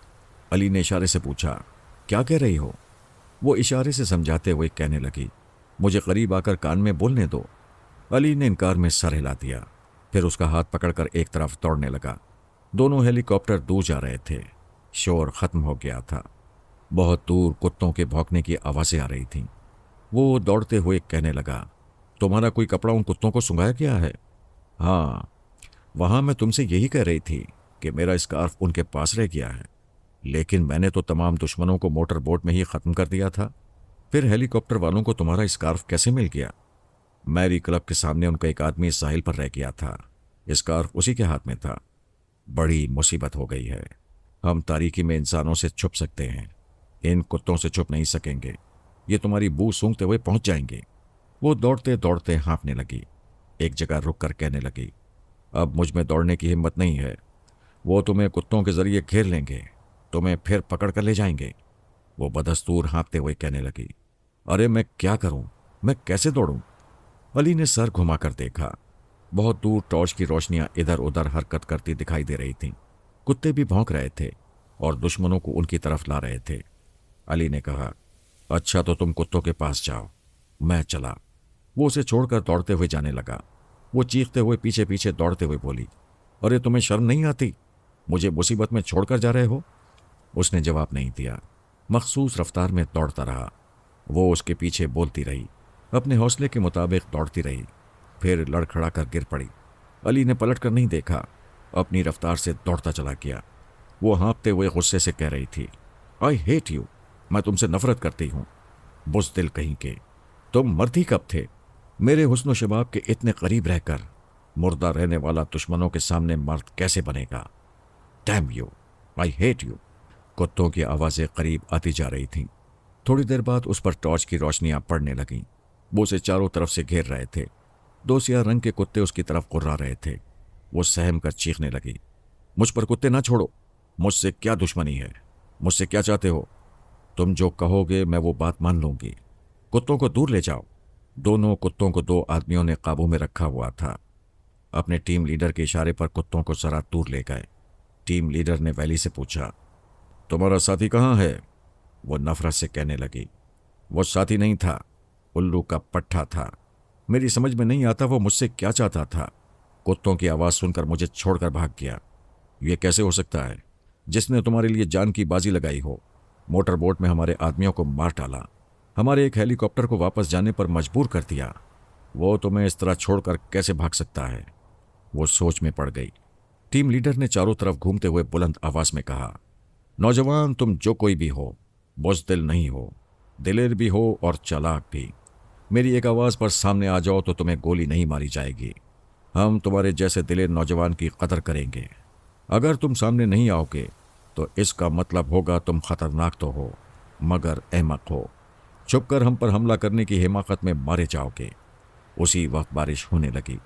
अली ने इशारे से पूछा, क्या कह रही हो? वो इशारे से समझाते हुए कहने लगी, मुझे करीब आकर कान में बोलने दो। अली ने इनकार में सर हिला दिया, फिर उसका हाथ पकड़कर एक तरफ दौड़ने लगा। दोनों हेलीकॉप्टर दूर जा रहे थे। शोर खत्म हो गया था। बहुत दूर कुत्तों के भौंकने की आवाज़ें आ रही थीं। वो दौड़ते हुए कहने लगा, तुम्हारा कोई कपड़ा उन कुत्तों को सुंघाया गया है? हाँ, वहाँ मैं तुमसे यही कह रही थी कि मेरा स्कार्फ उनके पास रह गया है, लेकिन मैंने तो तमाम दुश्मनों को मोटर बोट में ही ख़त्म कर दिया था। फिर हेलीकॉप्टर वालों को तुम्हारा स्कार्फ कैसे मिल गया? मैरी क्लब के सामने उनका एक आदमी साहिल पर रह गया था। स्कार्फ उसी के हाथ में था। बड़ी मुसीबत हो गई है। हम तारीकी में इंसानों से छुप सकते हैं, इन कुत्तों से छुप नहीं सकेंगे। ये तुम्हारी बू सूंघते हुए पहुंच जाएंगे। वो दौड़ते दौड़ते हाँफने लगी। एक जगह रुक कर कहने लगी, अब मुझ में दौड़ने की हिम्मत नहीं है। वो तुम्हें कुत्तों के जरिए घेर लेंगे, तुम्हें फिर पकड़ कर ले जाएंगे। वो बदस्तूर हाँफते हुए कहने लगी, अरे मैं क्या करूं? मैं कैसे दौड़ूं? अली ने सर घुमाकर देखा। बहुत दूर टॉर्च की रोशनियां इधर उधर हरकत करती दिखाई दे रही थीं। कुत्ते भी भौंक रहे थे और दुश्मनों को उनकी तरफ ला रहे थे। अली ने कहा, अच्छा तो तुम कुत्तों के पास जाओ, मैं चला। वो उसे छोड़कर दौड़ते हुए जाने लगा। वो चीखते हुए पीछे पीछे दौड़ते हुए बोली, अरे तुम्हें शर्म नहीं आती? मुझे मुसीबत में छोड़कर जा रहे हो? उसने जवाब नहीं दिया, मखसूस रफ्तार में दौड़ता रहा। वो उसके पीछे बोलती रही, अपने हौसले के मुताबिक दौड़ती रही, फिर लड़खड़ा कर गिर पड़ी। अली ने पलट कर नहीं देखा, अपनी रफ्तार से दौड़ता चला गया। वो हाँफते हुए गुस्से से कह रही थी, आई हेट यू, मैं तुमसे नफरत करती हूँ। बुज़दिल कहीं के, तुम मर्द ही कब थे? मेरे हुस्न शबाब के इतने करीब रहकर मुर्दा रहने वाला दुश्मनों के सामने मर्द कैसे बनेगा? Damn you, I hate you. कुत्तों की आवाज़ें करीब आती जा रही थीं। थोड़ी देर बाद उस पर टॉर्च की रोशनियां पड़ने लगीं। वो उसे चारों तरफ से घेर रहे थे। दो सियाह रंग के कुत्ते उसकी तरफ कुर्रा रहे थे। वो सहम कर चीखने लगी, मुझ पर कुत्ते ना छोड़ो। मुझसे क्या दुश्मनी है? मुझसे क्या चाहते हो? तुम जो कहोगे मैं वो बात मान लूंगी। कुत्तों को दूर ले जाओ। दोनों कुत्तों को दो आदमियों ने काबू में रखा हुआ था। अपने टीम लीडर के इशारे पर कुत्तों को जरा दूर ले गए। टीम लीडर ने वैली से पूछा, तुम्हारा साथी कहाँ है? वो नफरत से कहने लगी, वो साथी नहीं था, उल्लू का पट्ठा था। मेरी समझ में नहीं आता वो मुझसे क्या चाहता था। कुत्तों की आवाज़ सुनकर मुझे छोड़कर भाग गया। ये कैसे हो सकता है? जिसने तुम्हारे लिए जान की बाजी लगाई हो, मोटर बोट में हमारे आदमियों को मार डाला, हमारे एक हेलीकॉप्टर को वापस जाने पर मजबूर कर दिया। वो तुम्हें इस तरह छोड़कर कैसे भाग सकता है? वो सोच में पड़ गई। टीम लीडर ने चारों तरफ घूमते हुए बुलंद आवाज में कहा, नौजवान, तुम जो कोई भी हो, बुज़दिल नहीं हो, दिलेर भी हो और चालाक भी। मेरी एक आवाज़ पर सामने आ जाओ तो तुम्हें गोली नहीं मारी जाएगी। हम तुम्हारे जैसे दिलेर नौजवान की कदर करेंगे। अगर तुम सामने नहीं आओगे तो इसका मतलब होगा तुम खतरनाक तो हो मगर अहमक हो। छुपकर हम पर हमला करने की हिमाकत में मारे जाओगे। उसी वक्त बारिश होने लगी।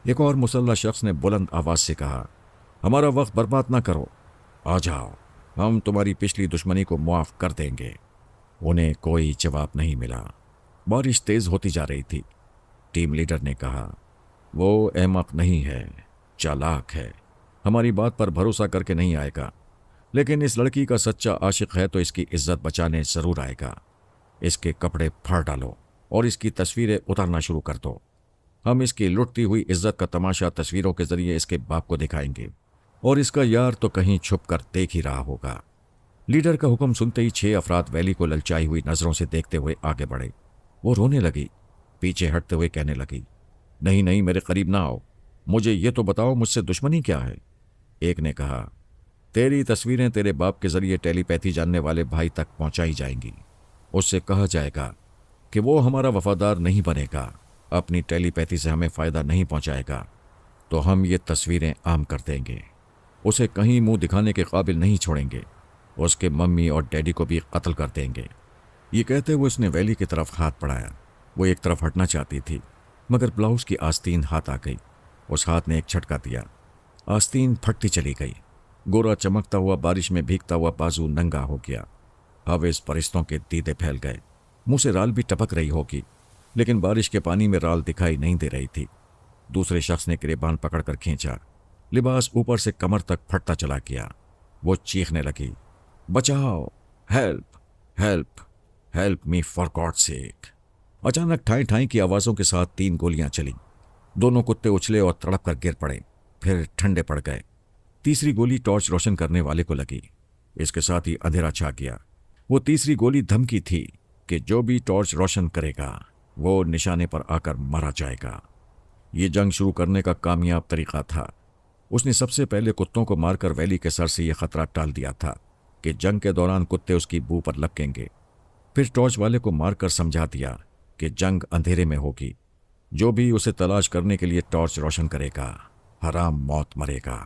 एक और मुसल्ला शख्स ने बुलंद आवाज से कहा, हमारा वक्त बर्बाद ना करो, आ जाओ, हम तुम्हारी पिछली दुश्मनी को मुआफ कर देंगे। उन्हें कोई जवाब नहीं मिला। बारिश तेज होती जा रही थी। टीम लीडर ने कहा, वो अहमक नहीं है, चालाक है। हमारी बात पर भरोसा करके नहीं आएगा, लेकिन इस लड़की का सच्चा आशिक है तो इसकी इज्जत बचाने जरूर आएगा। इसके कपड़े फाड़ डालो और इसकी तस्वीरें उतारना शुरू कर दो। हम इसकी लुटती हुई इज्जत का तमाशा तस्वीरों के जरिए इसके बाप को दिखाएंगे और इसका यार तो कहीं छुप कर देख ही रहा होगा। लीडर का हुक्म सुनते ही 6 अफराद वैली को ललचाई हुई नजरों से देखते हुए आगे बढ़े। वो रोने लगी, पीछे हटते हुए कहने लगी, नहीं नहीं, मेरे करीब ना आओ, मुझे ये तो बताओ मुझसे दुश्मनी क्या है? एक ने कहा, तेरी तस्वीरें तेरे बाप के जरिए टेलीपैथी जानने वाले भाई तक पहुंचाई जाएंगी। उससे कहा जाएगा कि वो हमारा वफादार नहीं बनेगा, अपनी टेलीपैथी से हमें फायदा नहीं पहुंचाएगा, तो हम ये तस्वीरें आम कर देंगे। उसे कहीं मुंह दिखाने के काबिल नहीं छोड़ेंगे। उसके मम्मी और डैडी को भी कत्ल कर देंगे। ये कहते हुए उसने वैली की तरफ हाथ बढ़ाया। वो एक तरफ हटना चाहती थी, मगर ब्लाउज की आस्तीन हाथ आ गई। उस हाथ ने एक झटका दिया, आस्तीन फटती चली गई। गोरा चमकता हुआ बारिश में भीगता हुआ बाजू नंगा हो गया। हवेस परिस्तों के दीदे फैल गए। मुंह से राल भी टपक रही होगी, लेकिन बारिश के पानी में राल दिखाई नहीं दे रही थी। दूसरे शख्स ने गिरेबान पकड़कर खींचा। लिबास ऊपर से कमर तक फटता चला गया। वो चीखने लगी, बचाओ, help help help me for God sake. अचानक ठाई ठाई की आवाजों के साथ 3 गोलियां चली। दोनों कुत्ते उछले और तड़प कर गिर पड़े, फिर ठंडे पड़ गए। तीसरी गोली टॉर्च रोशन करने वाले को लगी। इसके साथ ही अंधेरा छा गया। वो तीसरी गोली धमकी थी कि जो भी टॉर्च रोशन करेगा वो निशाने पर आकर मारा जाएगा। ये जंग शुरू करने का कामयाब तरीका था। उसने सबसे पहले कुत्तों को मारकर वैली के सर से यह खतरा टाल दिया था कि जंग के दौरान कुत्ते उसकी बू पर लपकेंगे। फिर टॉर्च वाले को मारकर समझा दिया कि जंग अंधेरे में होगी। जो भी उसे तलाश करने के लिए टॉर्च रोशन करेगा, हराम मौत मरेगा।